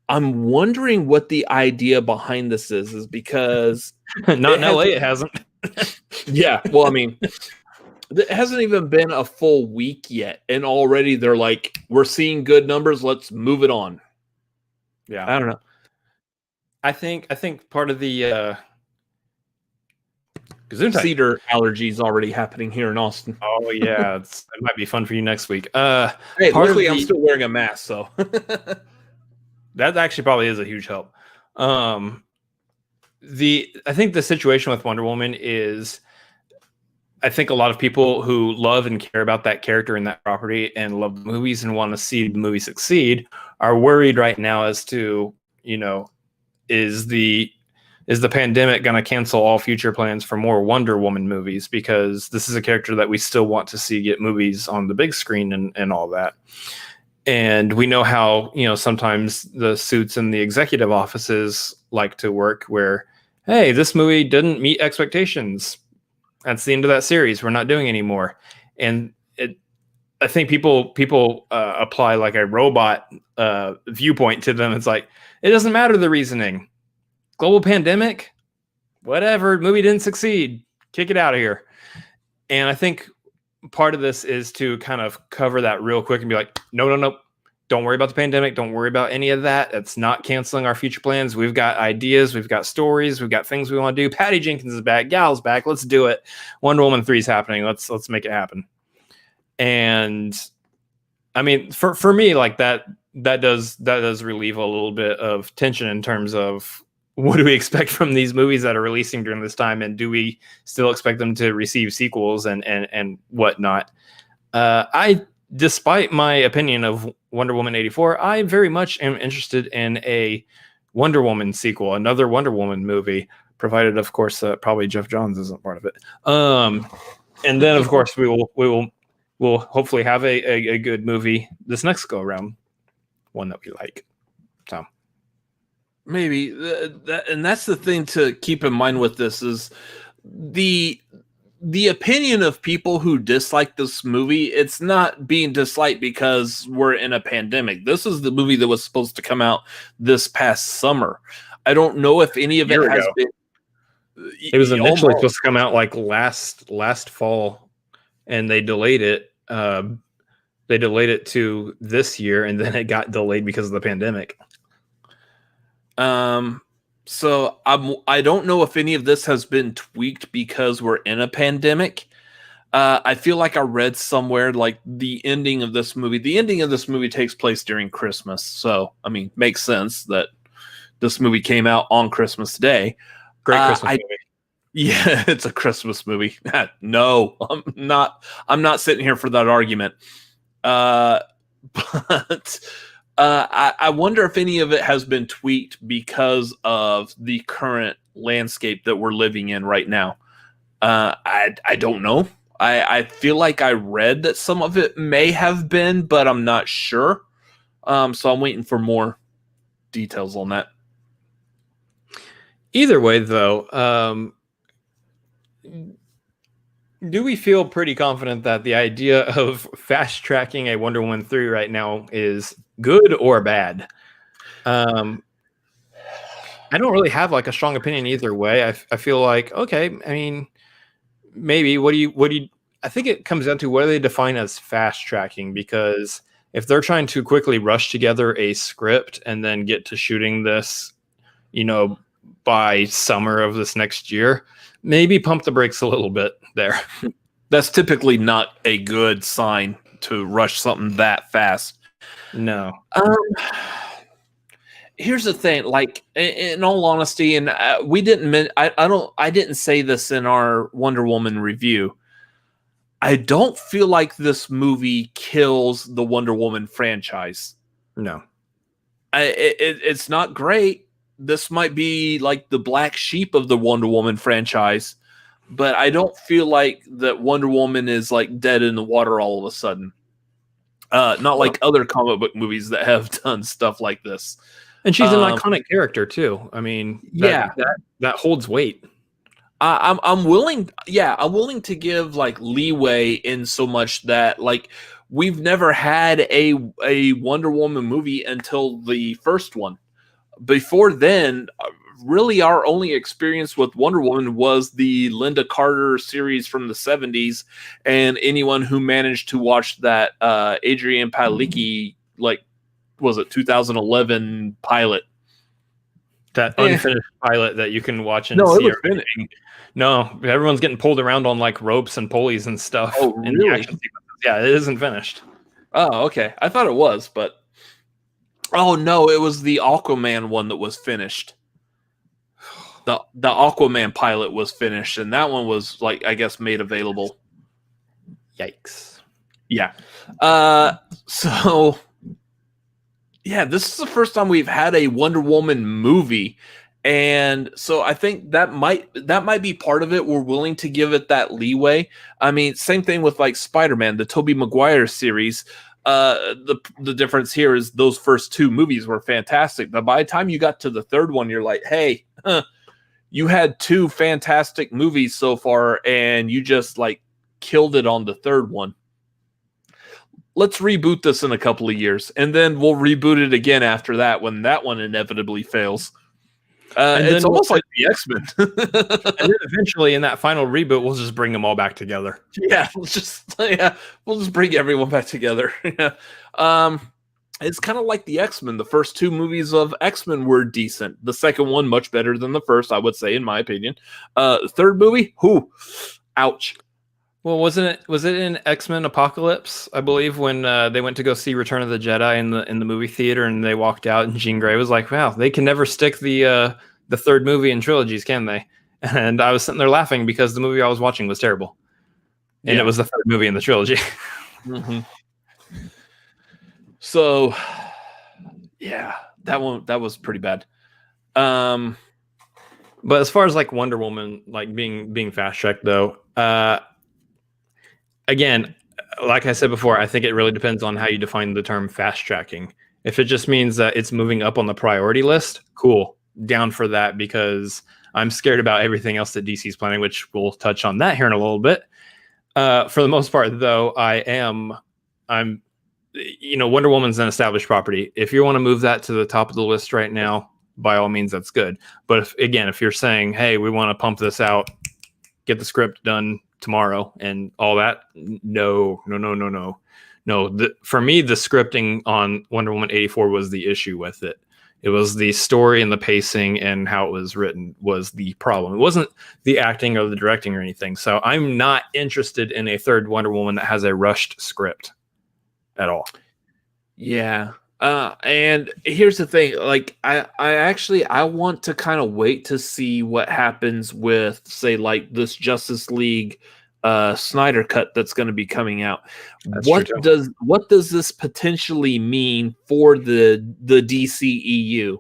I'm wondering what the idea behind this is because not in LA, it hasn't. Yeah, well, I mean, it hasn't even been a full week yet, and already they're like, we're seeing good numbers, let's move it on. Yeah, I don't know. I think part of the cedar allergy is already happening here in Austin. Oh yeah, it might be fun for you next week. Hey, luckily I'm still wearing a mask, so that actually probably is a huge help. I think the situation with Wonder Woman is, I think a lot of people who love and care about that character and that property and love movies and want to see the movie succeed are worried right now as to, is is the pandemic going to cancel all future plans for more Wonder Woman movies? Because this is a character that we still want to see get movies on the big screen and all that. And we know how, sometimes the suits in the executive offices like to work where, hey, this movie didn't meet expectations. That's the end of that series. We're not doing anymore. And I think people apply like a robot viewpoint to them. It's like, it doesn't matter the reasoning. Global pandemic, whatever, movie didn't succeed. Kick it out of here. And I think part of this is to kind of cover that real quick and be like, no. Don't worry about the pandemic. Don't worry about any of that. It's not canceling our future plans. We've got ideas. We've got stories. We've got things we want to do. Patty Jenkins is back. Gal's back. Let's do it. Wonder Woman 3 is happening. Let's make it happen. And I mean, for me, like that does relieve a little bit of tension in terms of what do we expect from these movies that are releasing during this time, and do we still expect them to receive sequels and whatnot? Despite my opinion of Wonder Woman 84, I very much am interested in a Wonder Woman sequel, another Wonder Woman movie, provided, of course, probably Jeff Johns isn't part of it. And then, of course, we'll hopefully have a good movie this next go around, one that we like. So maybe and that's the thing to keep in mind with this is the opinion of people who dislike this movie. It's not being disliked because we're in a pandemic. This is the movie that was supposed to come out this past summer. I don't know if any of it has been. It was initially supposed to come out like last fall, and they delayed it. They delayed it to this year, and then it got delayed because of the pandemic. So I don't know if any of this has been tweaked because we're in a pandemic. I feel like I read somewhere like the ending of this movie takes place during Christmas. So, I mean, makes sense that this movie came out on Christmas Day. Great Christmas movie. Yeah, it's a Christmas movie. No, I'm not sitting here for that argument. But I wonder if any of it has been tweaked because of the current landscape that we're living in right now. I don't know. I feel like I read that some of it may have been, but I'm not sure. So I'm waiting for more details on that. Either way, though, do we feel pretty confident that the idea of fast tracking a Wonder Woman 3 right now is good or bad? I don't really have like a strong opinion either way. I feel like, okay, I mean, maybe what do you, I think it comes down to what do they define as fast tracking? Because if they're trying to quickly rush together a script and then get to shooting this, by summer of this next year, maybe pump the brakes a little bit there. That's typically not a good sign to rush something that fast. No. Here's the thing, like in all honesty, and we didn't. I didn't say this in our Wonder Woman review. I don't feel like this movie kills the Wonder Woman franchise. No, it's not great. This might be like the black sheep of the Wonder Woman franchise, but I don't feel like that Wonder Woman is like dead in the water all of a sudden. Not like other comic book movies that have done stuff like this. And she's an iconic character too. I mean, that holds weight. I'm willing to give like leeway in so much that like we've never had a Wonder Woman movie until the first one. Before then, really our only experience with Wonder Woman was the Linda Carter series from the 70s, and anyone who managed to watch that Adrian Palicki, like, was it 2011 pilot? That unfinished pilot that you can watch and see. It was finished. No, everyone's getting pulled around on like ropes and pulleys and stuff. Oh, really? Yeah, it isn't finished. Oh, okay. I thought it was, but oh no, it was the Aquaman one that was finished. The Aquaman pilot was finished, and that one was like, I guess, made available. Yikes. Yeah. So yeah, this is the first time we've had a Wonder Woman movie, And so I think that might be part of it. We're willing to give it that leeway. I mean, same thing with like Spider-Man, the Tobey Maguire series. The difference here is those first two movies were fantastic, but by the time you got to the third one, you're like, hey, you had two fantastic movies so far, and you just like killed it on the third one. Let's reboot this in a couple of years, and then we'll reboot it again after that when that one inevitably fails. It's almost like the X-Men. And then eventually in that final reboot, we'll just bring them all back together. Yeah, we'll just bring everyone back together. It's kind of like the X-Men. The first two movies of X-Men were decent. The second one, much better than the first, I would say, in my opinion. The third movie, ouch. Well, was it in X-Men Apocalypse, I believe, when they went to go see Return of the Jedi in the movie theater, and they walked out, and Jean Grey was like, "Wow, they can never stick the third movie in trilogies, can they?" And I was sitting there laughing because the movie I was watching was terrible, and it was the third movie in the trilogy. Mm-hmm. So, yeah, that was pretty bad. But as far as like Wonder Woman, like being fast tracked though. Again, like I said before, I think it really depends on how you define the term fast tracking. If it just means that it's moving up on the priority list, cool, down for that, because I'm scared about everything else that DC's planning, which we'll touch on that here in a little bit. For the most part, though, I'm Wonder Woman's an established property. If you want to move that to the top of the list right now, by all means, that's good. But if you're saying, hey, we want to pump this out, get the script done tomorrow and all that, no. For me, the scripting on Wonder Woman 84 was the issue with it. It was the story and the pacing and how it was written was the problem. It wasn't the acting or the directing or anything. So I'm not interested in a third Wonder Woman that has a rushed script at all. Yeah. And here's the thing, like I want to kind of wait to see what happens with, say, like this Justice League Snyder cut that's going to be coming out. What does this potentially mean for the DCEU?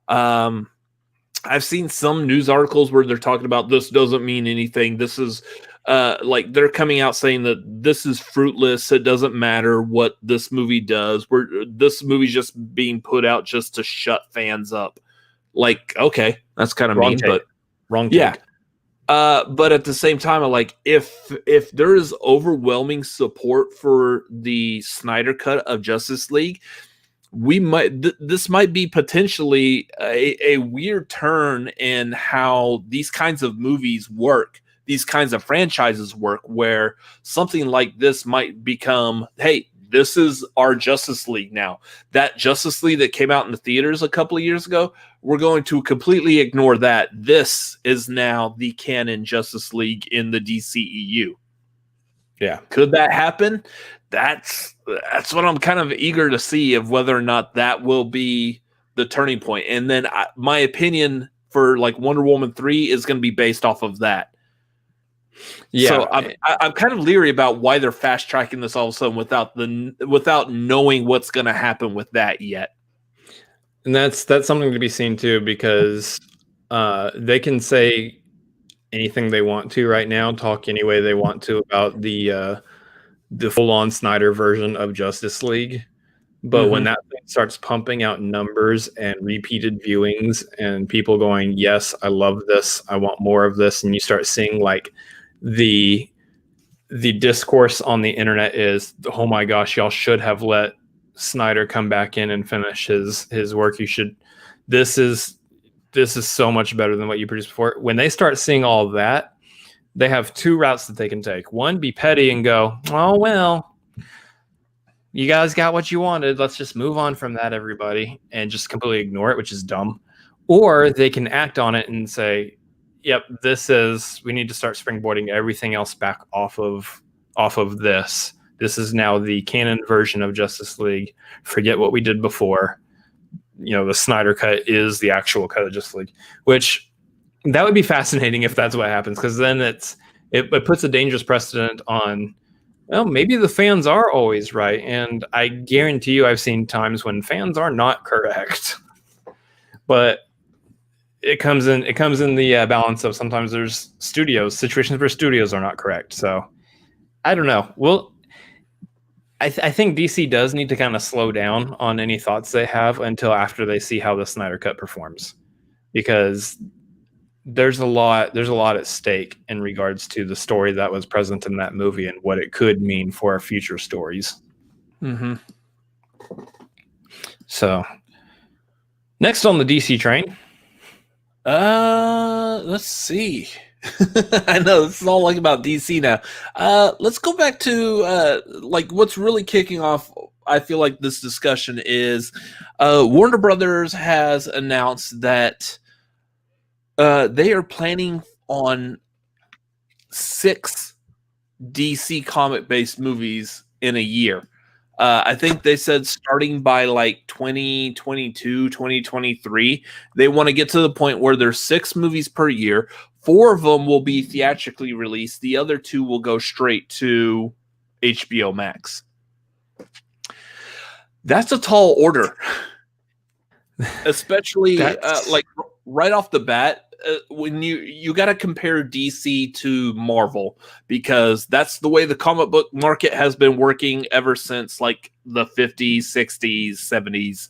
I've seen some news articles where they're talking about this doesn't mean anything. This is like they're coming out saying that this is fruitless. It doesn't matter what this movie does. This movie's just being put out just to shut fans up. Like, okay, that's kind of mean, but wrong take. Yeah. But at the same time, like if there is overwhelming support for the Snyder cut of Justice League, this might be potentially a weird turn in how these kinds of movies work. These kinds of franchises work, where something like this might become, hey, this is our Justice League now. That Justice League that came out in the theaters a couple of years ago, we're going to completely ignore that. This is now the canon Justice League in the DCEU. Yeah. Could that happen? That's what I'm kind of eager to see, of whether or not that will be the turning point. And then my opinion for like Wonder Woman 3 is going to be based off of that. Yeah, so I'm kind of leery about why they're fast tracking this all of a sudden without knowing what's going to happen with that yet. And that's something to be seen too, because they can say anything they want to right now, talk any way they want to about the full-on Snyder version of Justice League. But when that thing starts pumping out numbers and repeated viewings and people going, yes, I love this, I want more of this, and you start seeing like the discourse on the internet is, oh my gosh, y'all should have let Snyder come back in and finish his work. You should. This is so much better than what you produced before. When they start seeing all that, they have two routes that they can take. One, be petty and go, oh well, you guys got what you wanted. Let's just move on from that, everybody, and just completely ignore it, which is dumb. Or they can act on it and say, yep, we need to start springboarding everything else back off of this. This is now the canon version of Justice League. Forget what we did before. The Snyder cut is the actual cut of Justice League, which that would be fascinating if that's what happens, because then it puts a dangerous precedent on, well, maybe the fans are always right. And I guarantee you I've seen times when fans are not correct. But it comes in the balance of sometimes there's situations where studios are not correct. So I don't know. Well, I think DC does need to kind of slow down on any thoughts they have until after they see how the Snyder Cut performs, because there's a lot at stake in regards to the story that was present in that movie and what it could mean for our future stories. Mm-hmm. So next on the DC train. Let's see. I know this is all like about DC now. Let's go back to like what's really kicking off. I feel like this discussion is Warner Brothers has announced that they are planning on 6 DC comic-based movies in a year. I think they said starting by like 2022, 2023, they want to get to the point where there's 6 movies per year. 4 of them will be theatrically released. The other 2 will go straight to HBO Max. That's a tall order, especially like right off the bat. When you got to compare DC to Marvel, because that's the way the comic book market has been working ever since like the 50s, 60s, 70s.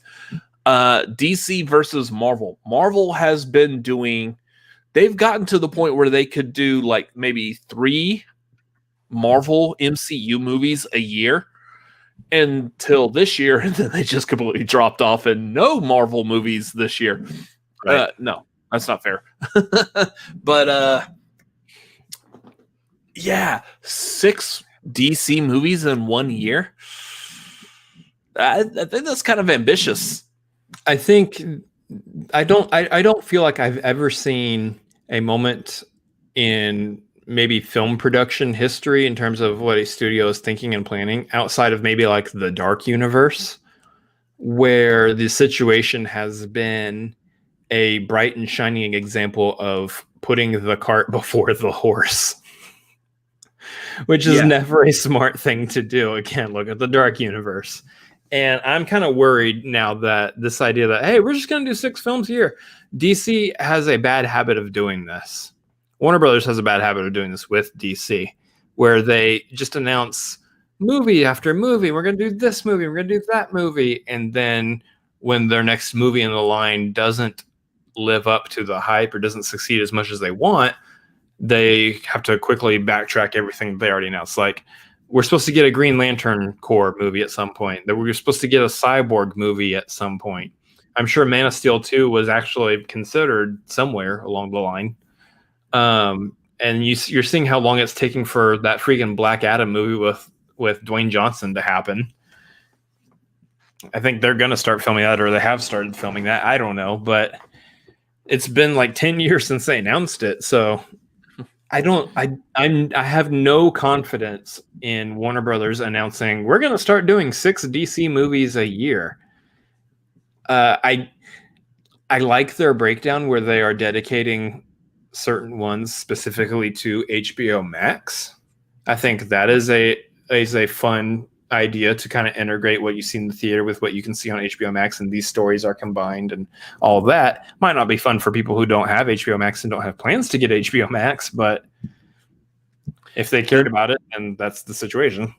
DC versus Marvel. Marvel has been they've gotten to the point where they could do like maybe 3 Marvel MCU movies a year until this year, and then they just completely dropped off and no Marvel movies this year. Right. No. That's not fair. But yeah, 6 DC movies in 1 year. I think that's kind of ambitious. I think I don't feel like I've ever seen a moment in maybe film production history in terms of what a studio is thinking and planning outside of maybe like the Dark Universe, where the situation has been a bright and shining example of putting the cart before the horse, which is never a smart thing to do. Again, look at the Dark Universe. And I'm kind of worried now that this idea that, hey, we're just going to do 6 films a year. DC has a bad habit of doing this. Warner Brothers has a bad habit of doing this with DC, where they just announce movie after movie. We're going to do this movie. We're going to do that movie. And then when their next movie in the line doesn't live up to the hype or doesn't succeed as much as they want, they have to quickly backtrack everything they already announced. Like, we're supposed to get a Green Lantern Corps movie at some point. That we're supposed to get a Cyborg movie at some point. I'm sure Man of Steel 2 was actually considered somewhere along the line. And you're seeing how long it's taking for that freaking Black Adam movie with Dwayne Johnson to happen. I think they're going to start filming that, or they have started filming that. I don't know, but it's been like 10 years since they announced it. So I have no confidence in Warner Brothers announcing we're going to start doing 6 DC movies a year. I like their breakdown where they are dedicating certain ones specifically to HBO Max. I think that is a fun idea to kind of integrate what you see in the theater with what you can see on HBO Max, and these stories are combined and all of that. Might not be fun for people who don't have HBO Max and don't have plans to get HBO Max, but if they cared about it, then that's the situation.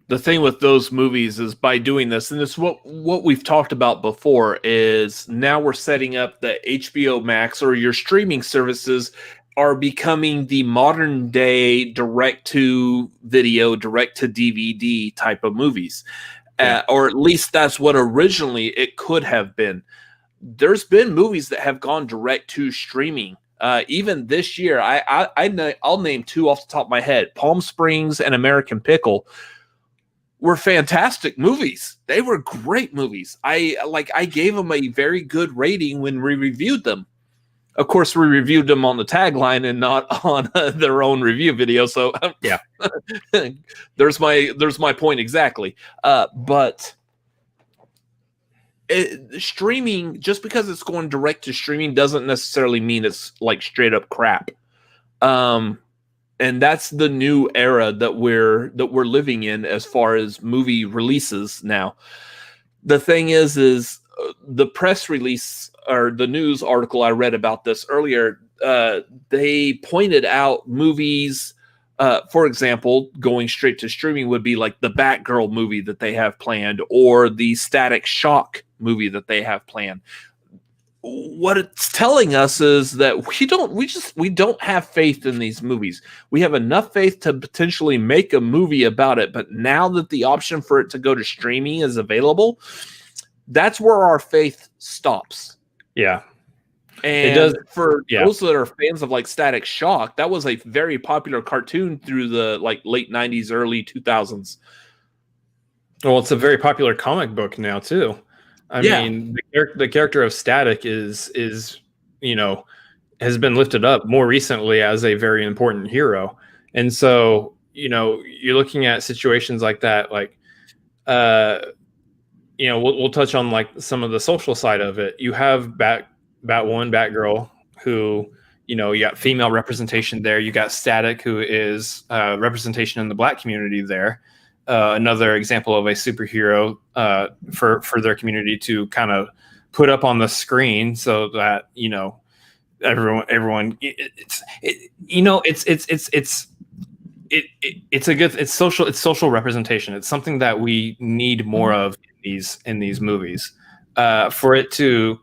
The thing with those movies is by doing this, and it's what we've talked about before, is now we're setting up the HBO Max or your streaming services are becoming the modern day direct to video, direct to DVD type of movies. Or at least that's what originally it could have been. There's been movies that have gone direct to streaming. Even this year, I'll name 2 off the top of my head. Palm Springs and American Pickle were fantastic movies. They were great movies. I gave them a very good rating when we reviewed them. Of course, we reviewed them on the tagline and not on their own review video. So yeah, there's my point exactly. But streaming, just because it's going direct to streaming, doesn't necessarily mean it's like straight up crap. And that's the new era that we're living in as far as movie releases now. The thing is the press release or the news article I read about this earlier, they pointed out movies. For example, going straight to streaming would be like the Batgirl movie that they have planned, or the Static Shock movie that they have planned. What it's telling us is that we don't have faith in these movies. We have enough faith to potentially make a movie about it, but now that the option for it to go to streaming is available, that's where our faith stops. Yeah. And it does, those that are fans of like Static Shock, that was a very popular cartoon through the like late 90s, early 2000s. Well, it's a very popular comic book now too. I mean, the character of Static is has been lifted up more recently as a very important hero. And so, you're looking at situations like that, like, we'll touch on like some of the social side of it. You have Batwoman, Batgirl, who, you got female representation there. You got Static, who is representation in the Black community there. Another example of a superhero for their community to kind of put up on the screen so that everyone it's social representation. It's something that we need more of in these movies, for it to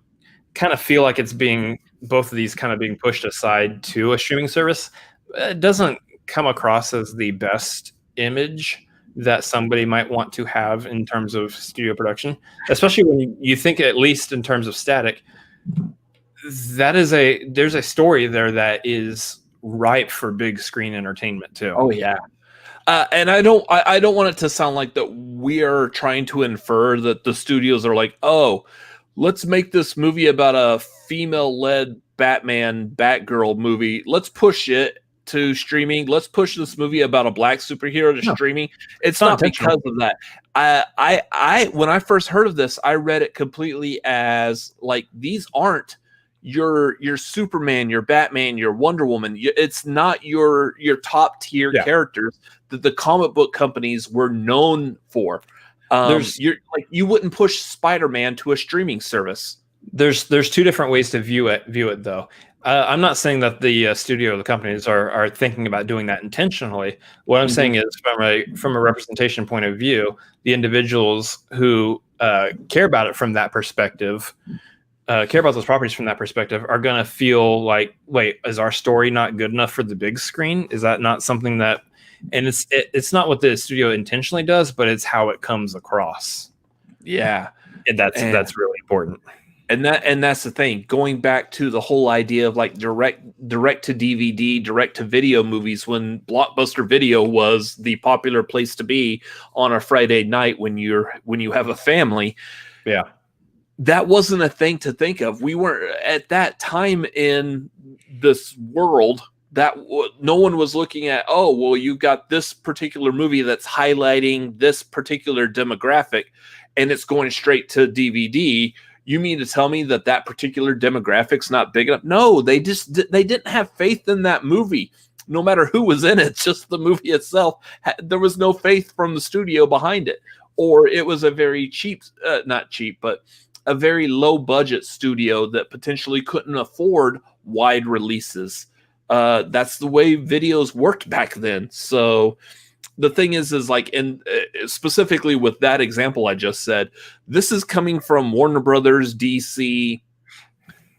kind of feel like it's being both of these kind of being pushed aside to a streaming service. It doesn't come across as the best image that somebody might want to have in terms of studio production, especially when you think, at least in terms of Static, there's a story there that is ripe for big screen entertainment too. Oh yeah. And I don't want it to sound like that we are trying to infer that the studios are like, oh, let's make this movie about a female-led Batgirl movie. Let's push it to streaming. Let's push this movie about a Black superhero to streaming. It's not because of that. I when I first heard of this, I read it completely as like, these aren't your Superman, your Batman, your Wonder Woman. It's not your top tier characters that the comic book companies were known for. You wouldn't push Spider-Man to a streaming service. There's two different ways to view it though. I'm not saying that the studio or the companies are thinking about doing that intentionally. What I'm saying is, from a representation point of view, the individuals who care about it from that perspective, care about those properties from that perspective, are going to feel like, wait, is our story not good enough for the big screen? Is that not something that? And it's not what the studio intentionally does, but it's how it comes across. Yeah, and that's really important. And that's the thing. Going back to the whole idea of like direct to DVD, direct to video movies, when Blockbuster Video was the popular place to be on a Friday night when you have a family. Yeah. That wasn't a thing to think of. We weren't at that time in this world that no one was looking at, oh, well, you've got this particular movie that's highlighting this particular demographic and it's going straight to DVD. You mean to tell me that particular demographic's not big enough? No, they didn't have faith in that movie. No matter who was in it, just the movie itself. There was no faith from the studio behind it. Or it was a very not cheap, but a very low budget studio that potentially couldn't afford wide releases. That's the way videos worked back then. So the thing is like, and specifically with that example I just said, this is coming from Warner Brothers, DC.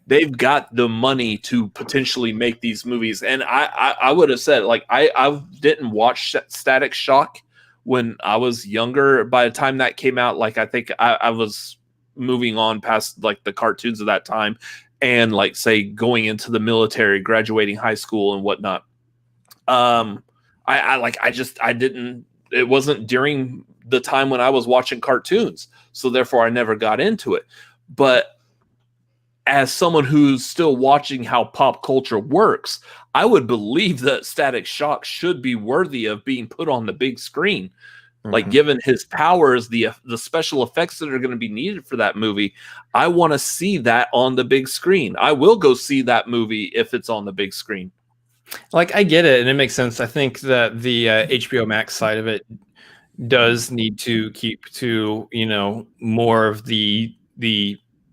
They've got the money to potentially make these movies. And I would have said, like, I didn't watch Static Shock when I was younger. By the time that came out, like, I think I was moving on past like the cartoons of that time, and like, say, going into the military, graduating high school and whatnot. It wasn't during the time when I was watching cartoons. So therefore I never got into it. But as someone who's still watching how pop culture works, I would believe that Static Shock should be worthy of being put on the big screen. Like, given his powers, the special effects that are going to be needed for that movie, I want to see that on the big screen. I will go see that movie if it's on the big screen. Like, I get it, and it makes sense. I think that the HBO Max side of it does need to keep to, more of the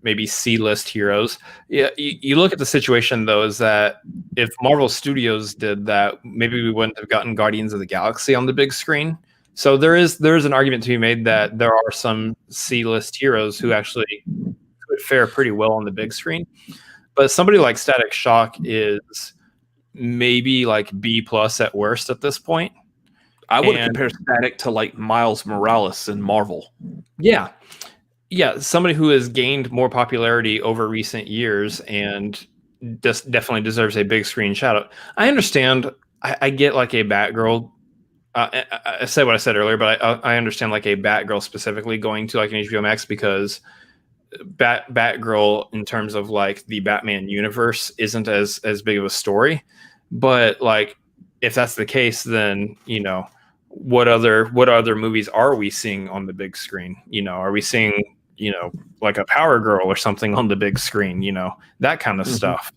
maybe C-list heroes. Yeah, you look at the situation though, is that if Marvel Studios did that, maybe we wouldn't have gotten Guardians of the Galaxy on the big screen. So there is an argument to be made that there are some C-list heroes who actually could fare pretty well on the big screen. But somebody like Static Shock is maybe like B+ at worst at this point. I would compare Static to like Miles Morales in Marvel. Yeah. Yeah, somebody who has gained more popularity over recent years and just definitely deserves a big screen shout out. I understand. I get like a Batgirl. I said what I said earlier, but I understand like a Batgirl specifically going to like an HBO Max because Batgirl in terms of like the Batman universe isn't as big of a story. But like, if that's the case, then what other movies are we seeing on the big screen? Are we seeing like a Power Girl or something on the big screen? That kind of stuff.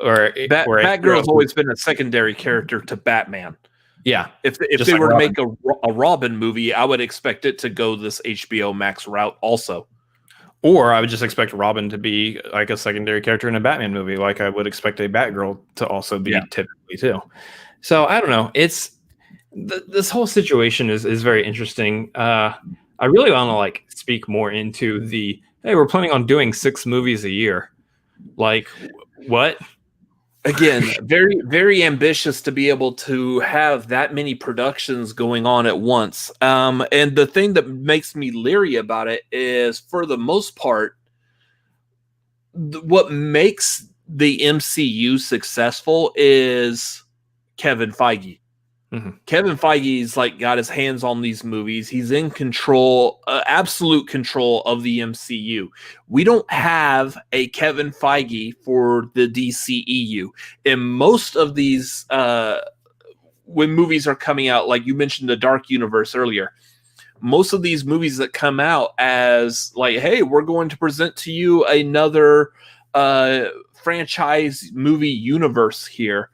Or Batgirl's always been a secondary character to Batman. Yeah, if they were to make a Robin movie, I would expect it to go this HBO Max route also. Or I would just expect Robin to be like a secondary character in a Batman movie, like I would expect a Batgirl to also be typically too. So I don't know. It's this whole situation is very interesting. I really want to like speak more into the hey, we're planning on doing 6 movies a year. Like what? Again, very, very ambitious to be able to have that many productions going on at once. And the thing that makes me leery about it is, for the most part, what makes the MCU successful is Kevin Feige. Mm-hmm. Kevin Feige's like got his hands on these movies. He's in control, absolute control of the MCU. We don't have a Kevin Feige for the DCEU. In most of these, when movies are coming out, like you mentioned the Dark Universe earlier, most of these movies that come out as like, hey, we're going to present to you another franchise movie universe here.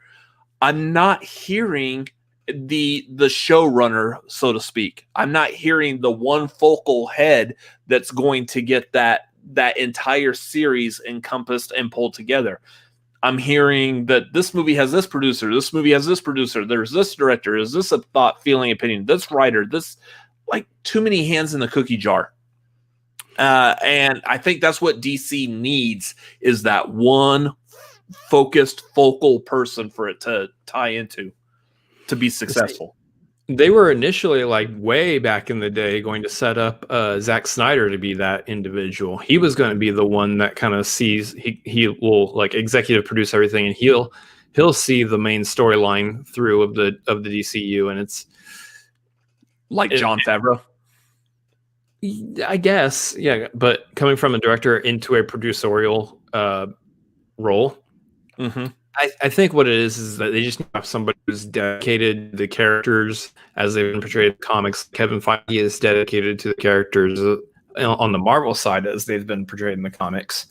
I'm not hearing the showrunner, so to speak. I'm not hearing the one focal head that's going to get that entire series encompassed and pulled together. I'm hearing that this movie has this producer, this movie has this producer, there's this director, is this a thought, feeling, opinion, this writer, this, like, too many hands in the cookie jar. And I think that's what DC needs, is that one focused focal person for it to tie into, to be successful. They were initially, like, way back in the day, going to set up Zack Snyder to be that individual. He was going to be the one that kind of sees, he will like executive produce everything, and he'll see the main storyline through of the DCU, and it's like Jon Favreau. I guess, yeah, but coming from a director into a producerial role. Mm-hmm. I think what it is that they just have somebody who's dedicated to the characters as they've been portrayed in comics. Kevin Feige is dedicated to the characters on the Marvel side as they've been portrayed in the comics,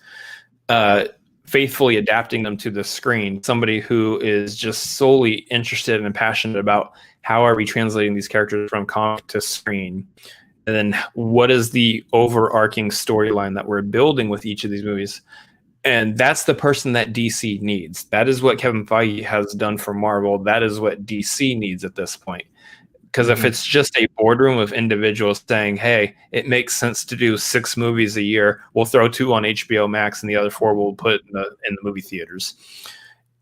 faithfully adapting them to the screen. Somebody who is just solely interested and passionate about how are we translating these characters from comic to screen, and then what is the overarching storyline that we're building with each of these movies. And that's the person that DC needs. That is what Kevin Feige has done for Marvel. That is what DC needs at this point. Because if it's just a boardroom of individuals saying, hey, it makes sense to do 6 movies a year, we'll throw 2 on HBO Max and the other 4 we'll put in the movie theaters,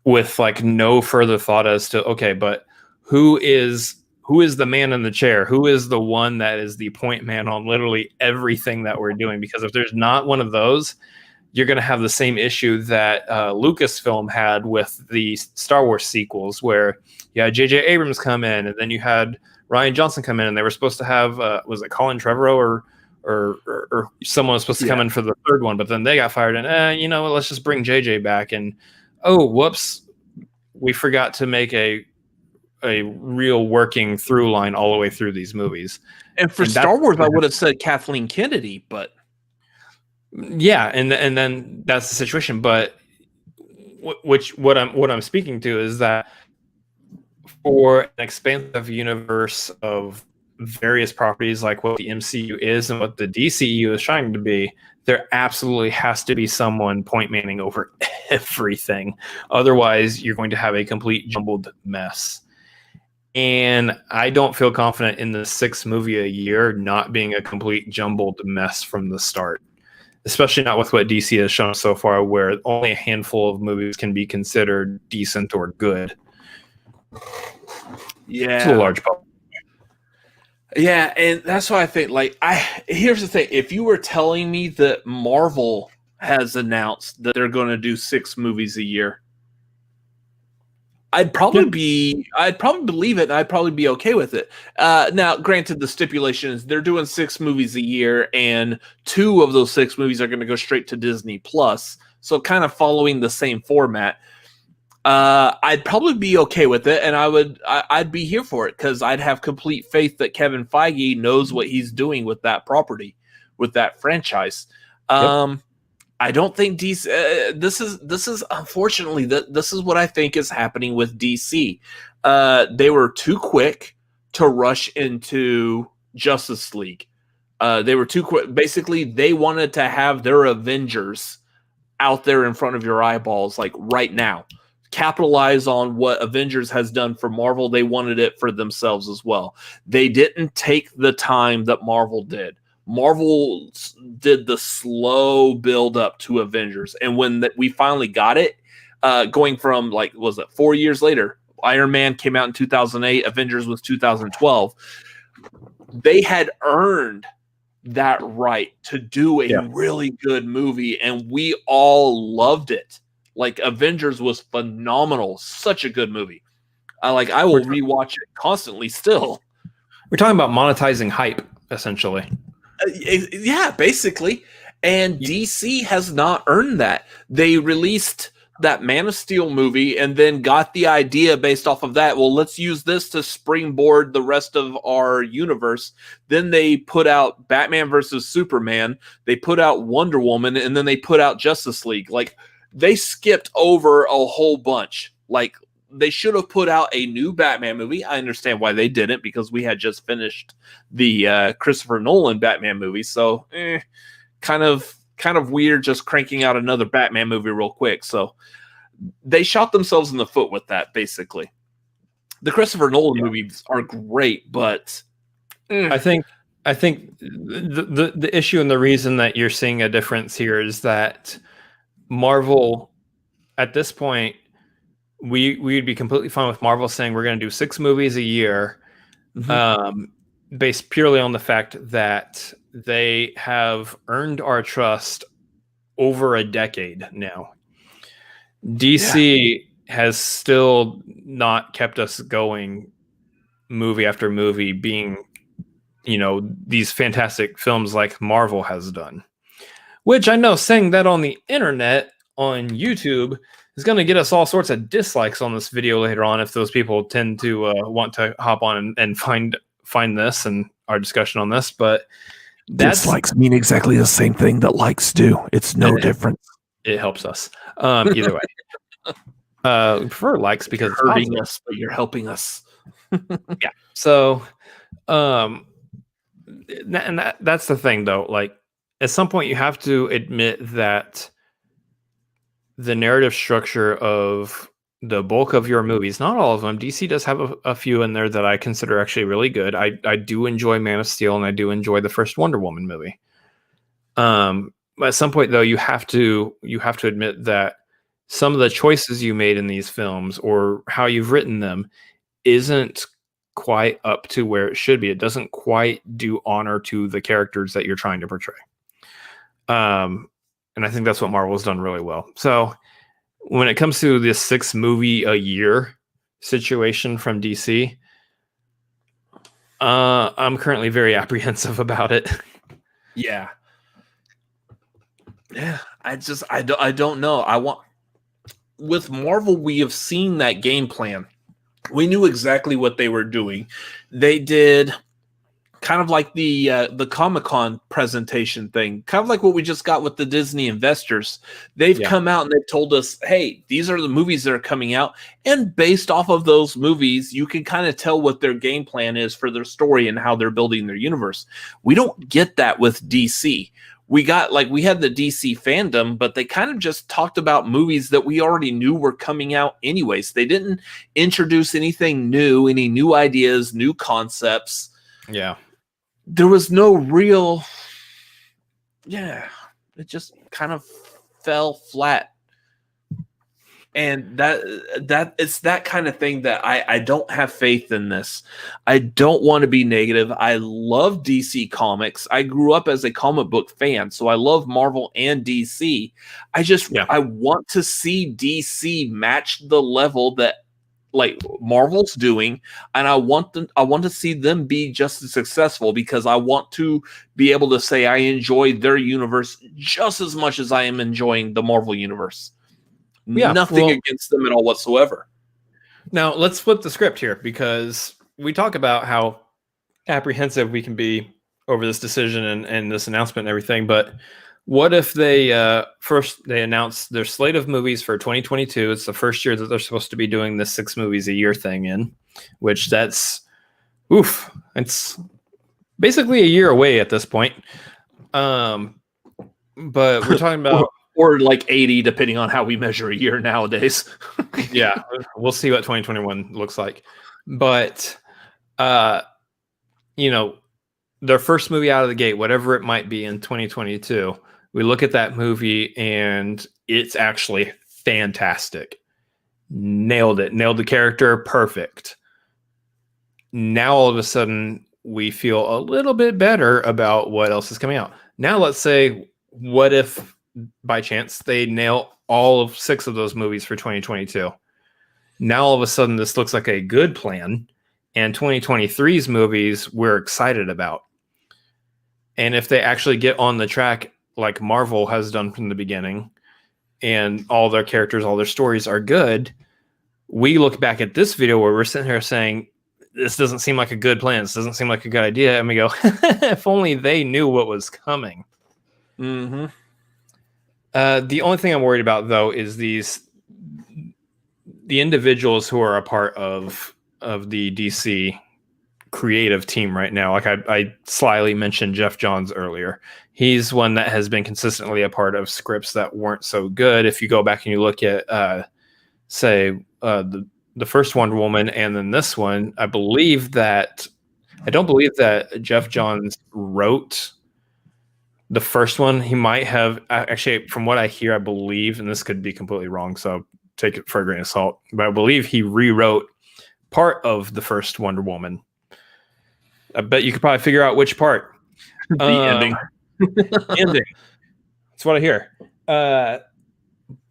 with like no further thought as to, okay, but who is the man in the chair? Who is the one that is the point man on literally everything that we're doing? Because if there's not one of those, you're going to have the same issue that Lucasfilm had with the Star Wars sequels, where you had J.J. Abrams come in, and then you had Rian Johnson come in, and they were supposed to have, was it Colin Trevorrow or someone was supposed to come in for the 3rd one, but then they got fired, and let's just bring J.J. back, and oh, whoops, we forgot to make a real working through line all the way through these movies. And for Star Wars, I would have said Kathleen Kennedy, but yeah, and then that's the situation. But what I'm speaking to is that for an expansive universe of various properties like what the MCU is and what the DCU is trying to be, there absolutely has to be someone point manning over everything. Otherwise, you're going to have a complete jumbled mess. And I don't feel confident in the 6th movie a year not being a complete jumbled mess from the start. Especially not with what DC has shown so far, where only a handful of movies can be considered decent or good. Yeah. It's a large problem. Yeah, and that's why I think, like, here's the thing. If you were telling me that Marvel has announced that they're going to do 6 movies a year, I'd probably believe it, and I'd probably be okay with it. Now, granted, the stipulation is they're doing 6 movies a year, and 2 of those 6 movies are going to go straight to Disney Plus. So kind of following the same format. I'd probably be okay with it, and I'd be here for it because I'd have complete faith that Kevin Feige knows what he's doing with that property, with that franchise. Yep. I don't think DC. This is unfortunately this is what I think is happening with DC. They were too quick to rush into Justice League. They were too quick. Basically, they wanted to have their Avengers out there in front of your eyeballs, like right now. Capitalize on what Avengers has done for Marvel. They wanted it for themselves as well. They didn't take the time that Marvel did. Marvel did the slow build up to Avengers. And when we finally got it, going from, like, was it 4 years later? Iron Man came out in 2008. Avengers was 2012. They had earned that right to do a really good movie, and we all loved it. Like, Avengers was phenomenal. Such a good movie. I will rewatch it constantly still. We're talking about monetizing hype, essentially. Yeah, basically. And DC has not earned that. They released that Man of Steel movie and then got the idea based off of that. Well, let's use this to springboard the rest of our universe. Then they put out Batman versus Superman. They put out Wonder Woman, and then they put out Justice League. Like, they skipped over a whole bunch. Like, they should have put out a new Batman movie. I understand why they didn't, because we had just finished the Christopher Nolan Batman movie. So, kind of weird just cranking out another Batman movie real quick. So, they shot themselves in the foot with that, basically. The Christopher Nolan movies are great, but I think the issue and the reason that you're seeing a difference here is that Marvel, at this point, we'd be completely fine with Marvel saying we're going to do 6 movies a year, based purely on the fact that they have earned our trust over a decade now. DC has still not kept us going movie after movie, being, these fantastic films like Marvel has done. Which I know saying that on the internet, on YouTube, is going to get us all sorts of dislikes on this video later on if those people tend to want to hop on and find this and our discussion on this. But dislikes mean exactly the same thing that likes do. It's no different. It helps us. Either way. We prefer likes because you're hurting us, but you're helping us. Yeah. So, and that's the thing, though. Like, at some point, you have to admit that the narrative structure of the bulk of your movies, not all of them, DC does have a few in there that I consider actually really good. I do enjoy Man of Steel, and I do enjoy the first Wonder Woman movie. At some point, though, you have to admit that some of the choices you made in these films or how you've written them isn't quite up to where it should be. It doesn't quite do honor to the characters that you're trying to portray. And I think that's what Marvel's done really well. So when it comes to this 6 movie a year situation from DC, I'm currently very apprehensive about it. Yeah. I don't know. With Marvel, we have seen that game plan. We knew exactly what they were doing. They did kind of like the Comic-Con presentation thing, kind of like what we just got with the Disney investors. They've come out and they've told us, hey, these are the movies that are coming out, and based off of those movies, you can kind of tell what their game plan is for their story and how they're building their universe. We don't get that with DC. We had the DC fandom, but they kind of just talked about movies that we already knew were coming out anyways. They didn't introduce anything new, any new ideas, new concepts. Yeah. There was no real, it just kind of fell flat. And that it's that kind of thing that I don't have faith in this. I don't want to be negative. I love DC Comics. I grew up as a comic book fan, so I love Marvel and DC. I want to see DC match the level that like Marvel's doing, and I want to see them be just as successful, because I want to be able to say I enjoy their universe just as much as I am enjoying the Marvel universe. Nothing against them at all whatsoever. Now let's flip the script here, because we talk about how apprehensive we can be over this decision and this announcement and everything. But what if they first they announce their slate of movies for 2022? It's the first year that they're supposed to be doing this 6 movies a year thing in, which it's basically a year away at this point. But we're talking about or like 80, depending on how we measure a year nowadays. Yeah, we'll see what 2021 looks like. But, their first movie out of the gate, whatever it might be in 2022, we look at that movie and it's actually fantastic. Nailed it. Nailed the character. Perfect. Now, all of a sudden, we feel a little bit better about what else is coming out. Now, let's say, what if by chance they nail all of 6 of those movies for 2022? Now all of a sudden this looks like a good plan, and 2023's movies we're excited about. And if they actually get on the track like Marvel has done from the beginning, and all their characters, all their stories are good, we look back at this video where we're sitting here saying, this doesn't seem like a good plan, this doesn't seem like a good idea, and we go, if only they knew what was coming. Mm-hmm. The only thing I'm worried about, though, is the individuals who are a part of the DC creative team right now. Like I slyly mentioned Jeff Johns earlier. He's one that has been consistently a part of scripts that weren't so good. If you go back and you look at, the first Wonder Woman and then this one, I don't believe that Jeff Johns wrote the first one. He might have actually, from what I hear, I believe, and this could be completely wrong, so take it for a grain of salt, but I believe he rewrote part of the first Wonder Woman. I bet you could probably figure out which part. The ending. Ending. That's what I hear.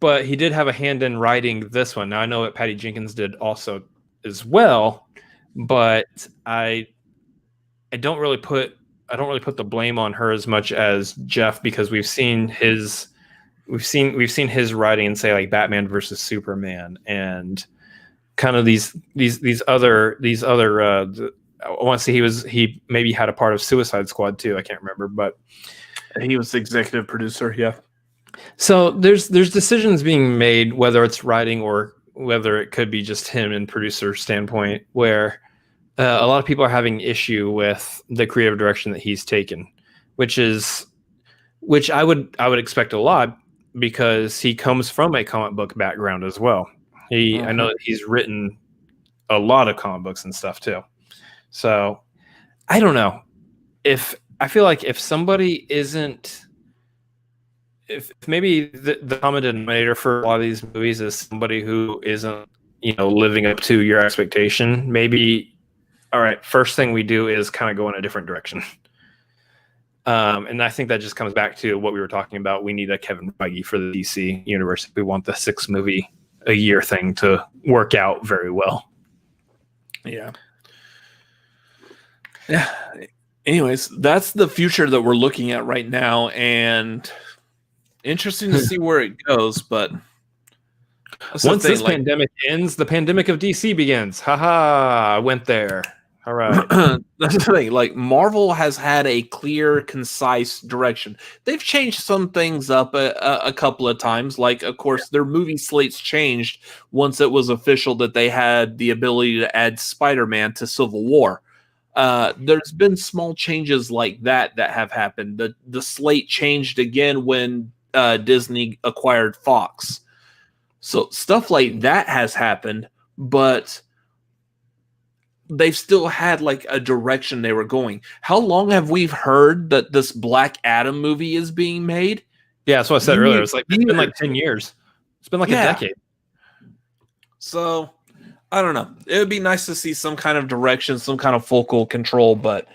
But he did have a hand in writing this one. Now I know that Patty Jenkins did also as well, but I don't really put the blame on her as much as Jeff, because we've seen his writing in, say, like Batman versus Superman, and kind of these other I want to say he maybe had a part of Suicide Squad too. I can't remember, but he was the executive producer. Yeah. So there's decisions being made, whether it's writing or whether it could be just him in producer standpoint, where a lot of people are having issue with the creative direction that he's taken, which I would expect a lot, because he comes from a comic book background as well. I know that he's written a lot of comic books and stuff too. So I don't know, I feel like if somebody isn't, if maybe the common denominator for a lot of these movies is somebody who isn't, living up to your expectation, maybe, all right, first thing we do is kind of go in a different direction. And I think that just comes back to what we were talking about. We need a Kevin Feige for the DC universe if we want the 6 movie a year thing to work out very well. Yeah. Yeah. Anyways, that's the future that we're looking at right now, and interesting to see where it goes. But once this pandemic ends, the pandemic of DC begins. Haha, I went there. All right. That's the thing. Like Marvel has had a clear, concise direction. They've changed some things up a couple of times. Like, of course, their movie slates changed once it was official that they had the ability to add Spider-Man to Civil War. There's been small changes like that have happened. The slate changed again when Disney acquired Fox. So stuff like that has happened, but they've still had like a direction they were going. How long have we heard that this Black Adam movie is being made? Yeah, that's what I said earlier. It's been like 10 years. It's been like a decade. So I don't know. It would be nice to see some kind of direction, some kind of focal control, but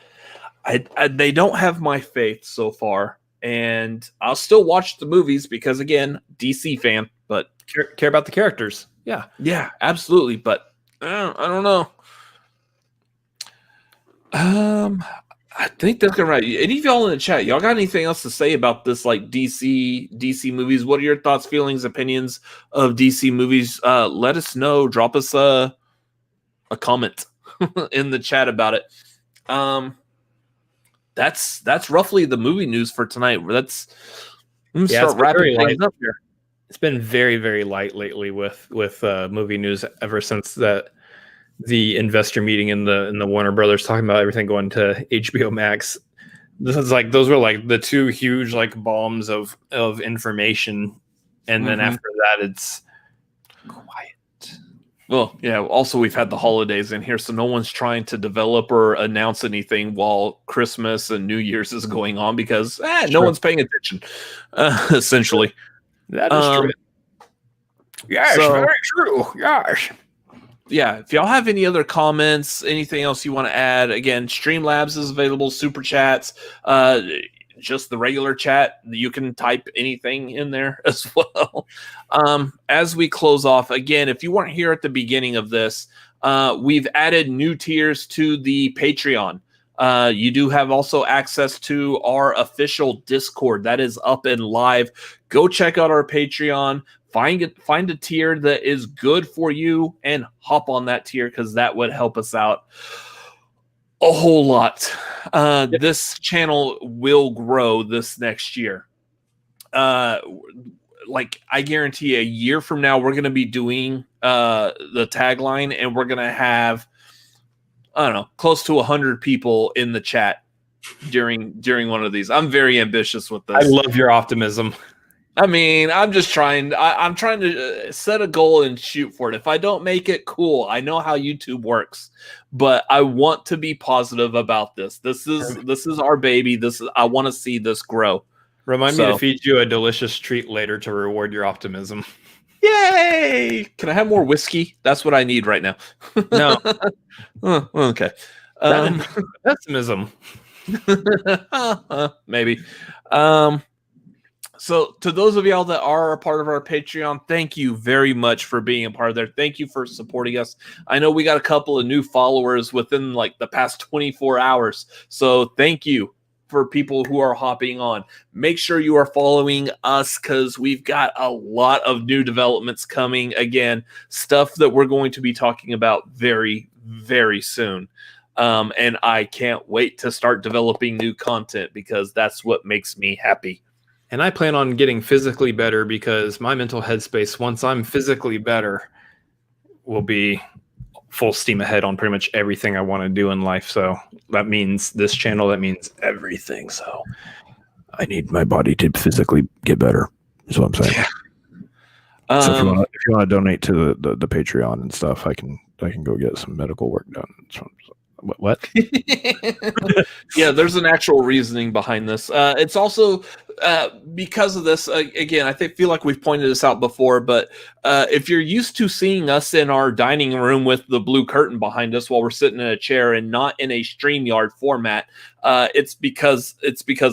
they don't have my faith so far. And I'll still watch the movies because, again, DC fan, but care about the characters. Yeah, absolutely. But I don't know. I think that's gonna right. Any of y'all in the chat, y'all got anything else to say about this, like DC movies? What are your thoughts, feelings, opinions of DC movies? Let us know. Drop us a comment in the chat about it. That's roughly the movie news for tonight. Start wrapping things up here. It's been very, very light lately with movie news ever since the investor meeting in the Warner Brothers talking about everything going to HBO Max. Those were like the two huge like bombs of information, and then after that it's quiet. Well, yeah. Also, we've had the holidays in here, so no one's trying to develop or announce anything while Christmas and New Year's is going on because no one's paying attention. Essentially, that is true. Yes, very true. Yes. Yeah, if y'all have any other comments, anything else you want to add, again, Streamlabs is available, super chats, just the regular chat. You can type anything in there as well. As we close off, again, if you weren't here at the beginning of this, we've added new tiers to the Patreon. You do have also access to our official Discord that is up and live. Go check out our Patreon. Find a tier that is good for you and hop on that tier because that would help us out a whole lot. This channel will grow this next year. Like I guarantee a year from now, we're going to be doing the tagline and we're going to have, I don't know, close to 100 people in the chat during one of these. I'm very ambitious with this. I love your optimism. I mean, I'm just trying. I'm trying to set a goal and shoot for it. If I don't make it, cool. I know how YouTube works, but I want to be positive about this. This is our baby. I want to see this grow. Remind me to feed you a delicious treat later to reward your optimism. Yay! Can I have more whiskey? That's what I need right now. No. Okay. Pessimism. Maybe. So to those of y'all that are a part of our Patreon, thank you very much for being a part of there. Thank you for supporting us. I know we got a couple of new followers within like the past 24 hours. So thank you for people who are hopping on. Make sure you are following us because we've got a lot of new developments coming. Again, stuff that we're going to be talking about very, very soon. And I can't wait to start developing new content because that's what makes me happy. And I plan on getting physically better because my mental headspace, once I'm physically better, will be full steam ahead on pretty much everything I want to do in life. So that means this channel, that means everything. So I need my body to physically get better, is what I'm saying. Yeah. So if you want to donate to the Patreon and stuff, I can go get some medical work done. What? Yeah, there's an actual reasoning behind this. It's also because of this. Again, I feel like we've pointed this out before, but if you're used to seeing us in our dining room with the blue curtain behind us while we're sitting in a chair and not in a StreamYard format, it's because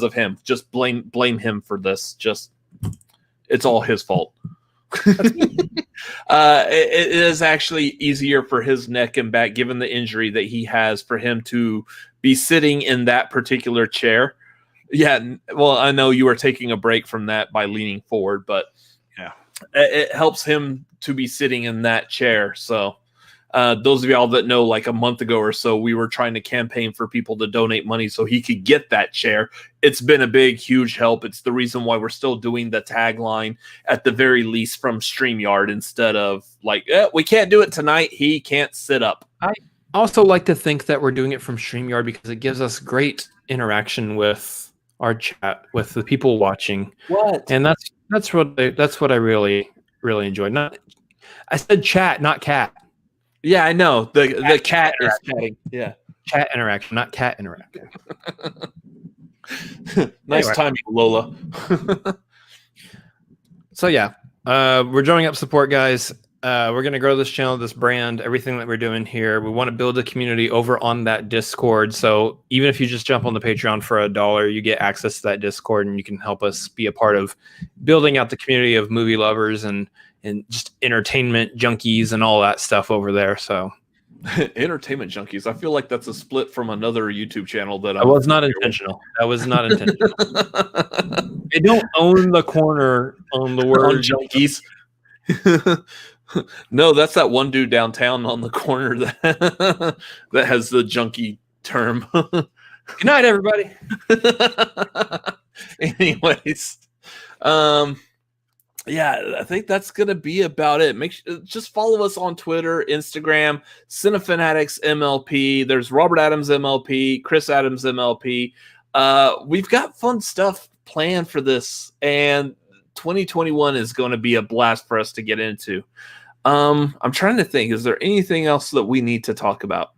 of him. Just blame him for this. It's all his fault. It is actually easier for his neck and back, given the injury that he has, for him to be sitting in that particular chair. Yeah, well, I know you are taking a break from that by leaning forward, but yeah, it helps him to be sitting in that chair. So Those of y'all that know, like a month ago or so, we were trying to campaign for people to donate money so he could get that chair. It's been a big, huge help. It's the reason why we're still doing the tagline at the very least from StreamYard instead of like, we can't do it tonight. He can't sit up. I also like to think that we're doing it from StreamYard because it gives us great interaction with our chat, with the people watching. What? And that's what I really enjoyed. I said chat, not cat. Yeah, I know. The cat is chatting. Yeah. Chat interaction, not cat interaction. Nice timing, Lola. So yeah, we're joining up support, guys. We're going to grow this channel, this brand, everything that we're doing here. We want to build a community over on that Discord. So even if you just jump on the Patreon for $1, you get access to that Discord, and you can help us be a part of building out the community of movie lovers and just entertainment junkies and all that stuff over there. So entertainment junkies. I feel like that's a split from another YouTube channel that That was not intentional. They don't own the corner on the word junkies. No, that's that one dude downtown on the corner that that has the junkie term. Good night, everybody. Anyways, yeah, I think that's gonna be about it. Just follow us on Twitter, Instagram, Cinefanatics MLP. There's Robert Adams MLP, Chris Adams MLP. We've got fun stuff planned for this, and 2021 is going to be a blast for us to get into. I'm trying to think. Is there anything else that we need to talk about?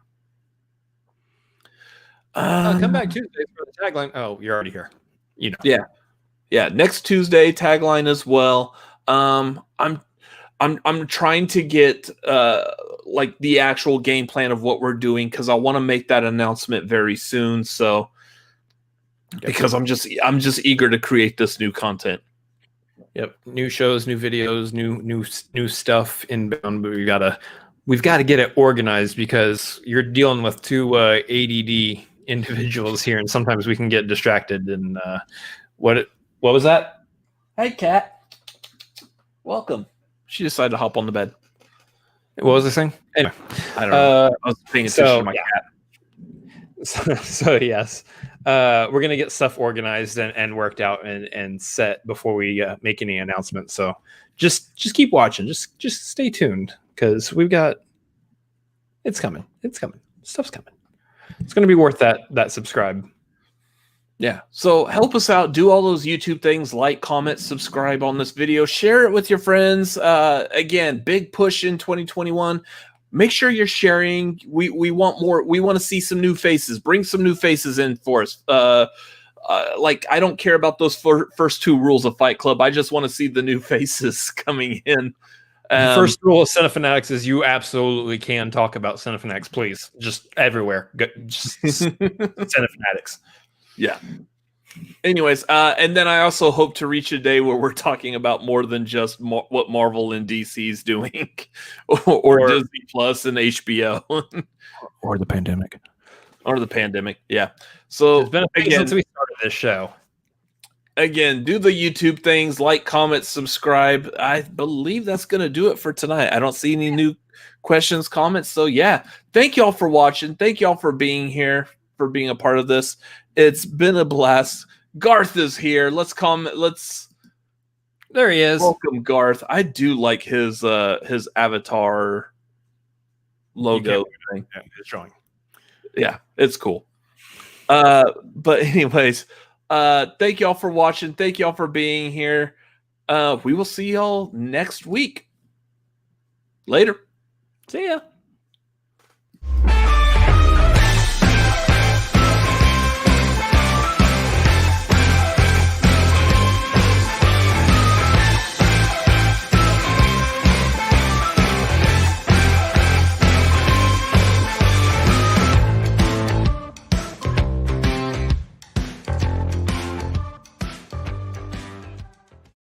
Come back Tuesday for the tagline. Oh, you're already here. You know. Yeah. Next Tuesday tagline as well. I'm trying to get like the actual game plan of what we're doing because I want to make that announcement very soon. So because I'm just eager to create this new content. Yep, new shows, new videos, new stuff inbound. But we've got to get it organized because you're dealing with two ADD individuals here, and sometimes we can get distracted. And what was that? Hey, cat. Welcome. She decided to hop on the bed. What was I saying? Anyway, I don't know. I was paying attention to my cat. So yes, we're gonna get stuff organized and worked out and set before we make any announcements. So just keep watching. Just stay tuned because it's coming. Stuff's coming. It's gonna be worth that subscribe. Yeah. So help us out. Do all those YouTube things. Like, comment, subscribe on this video. Share it with your friends. Again, big push in 2021. Make sure you're sharing. We want more. We want to see some new faces. Bring some new faces in for us. Like, I don't care about those first two rules of Fight Club. I just want to see the new faces coming in. The first rule of Cinefanatics is you absolutely can talk about Cinefanatics, please. Just everywhere. Just Cinefanatics. Yeah. Anyways, and then I also hope to reach a day where we're talking about more than just what Marvel and DC is doing, or Disney Plus and HBO, or the pandemic, Yeah. So it's been a thing since we started this show. Again, do the YouTube things, like, comment, subscribe. I believe that's going to do it for tonight. I don't see any new questions, comments. So yeah, thank y'all for watching. Thank y'all for being here, for being a part of this. It's been a blast. Garth is here. There he is. Welcome, Garth. I do like his avatar logo thing. Yeah, it's drawing. Yeah, it's cool. But anyways, thank y'all for watching. Thank y'all for being here. We will see y'all next week. Later. See ya.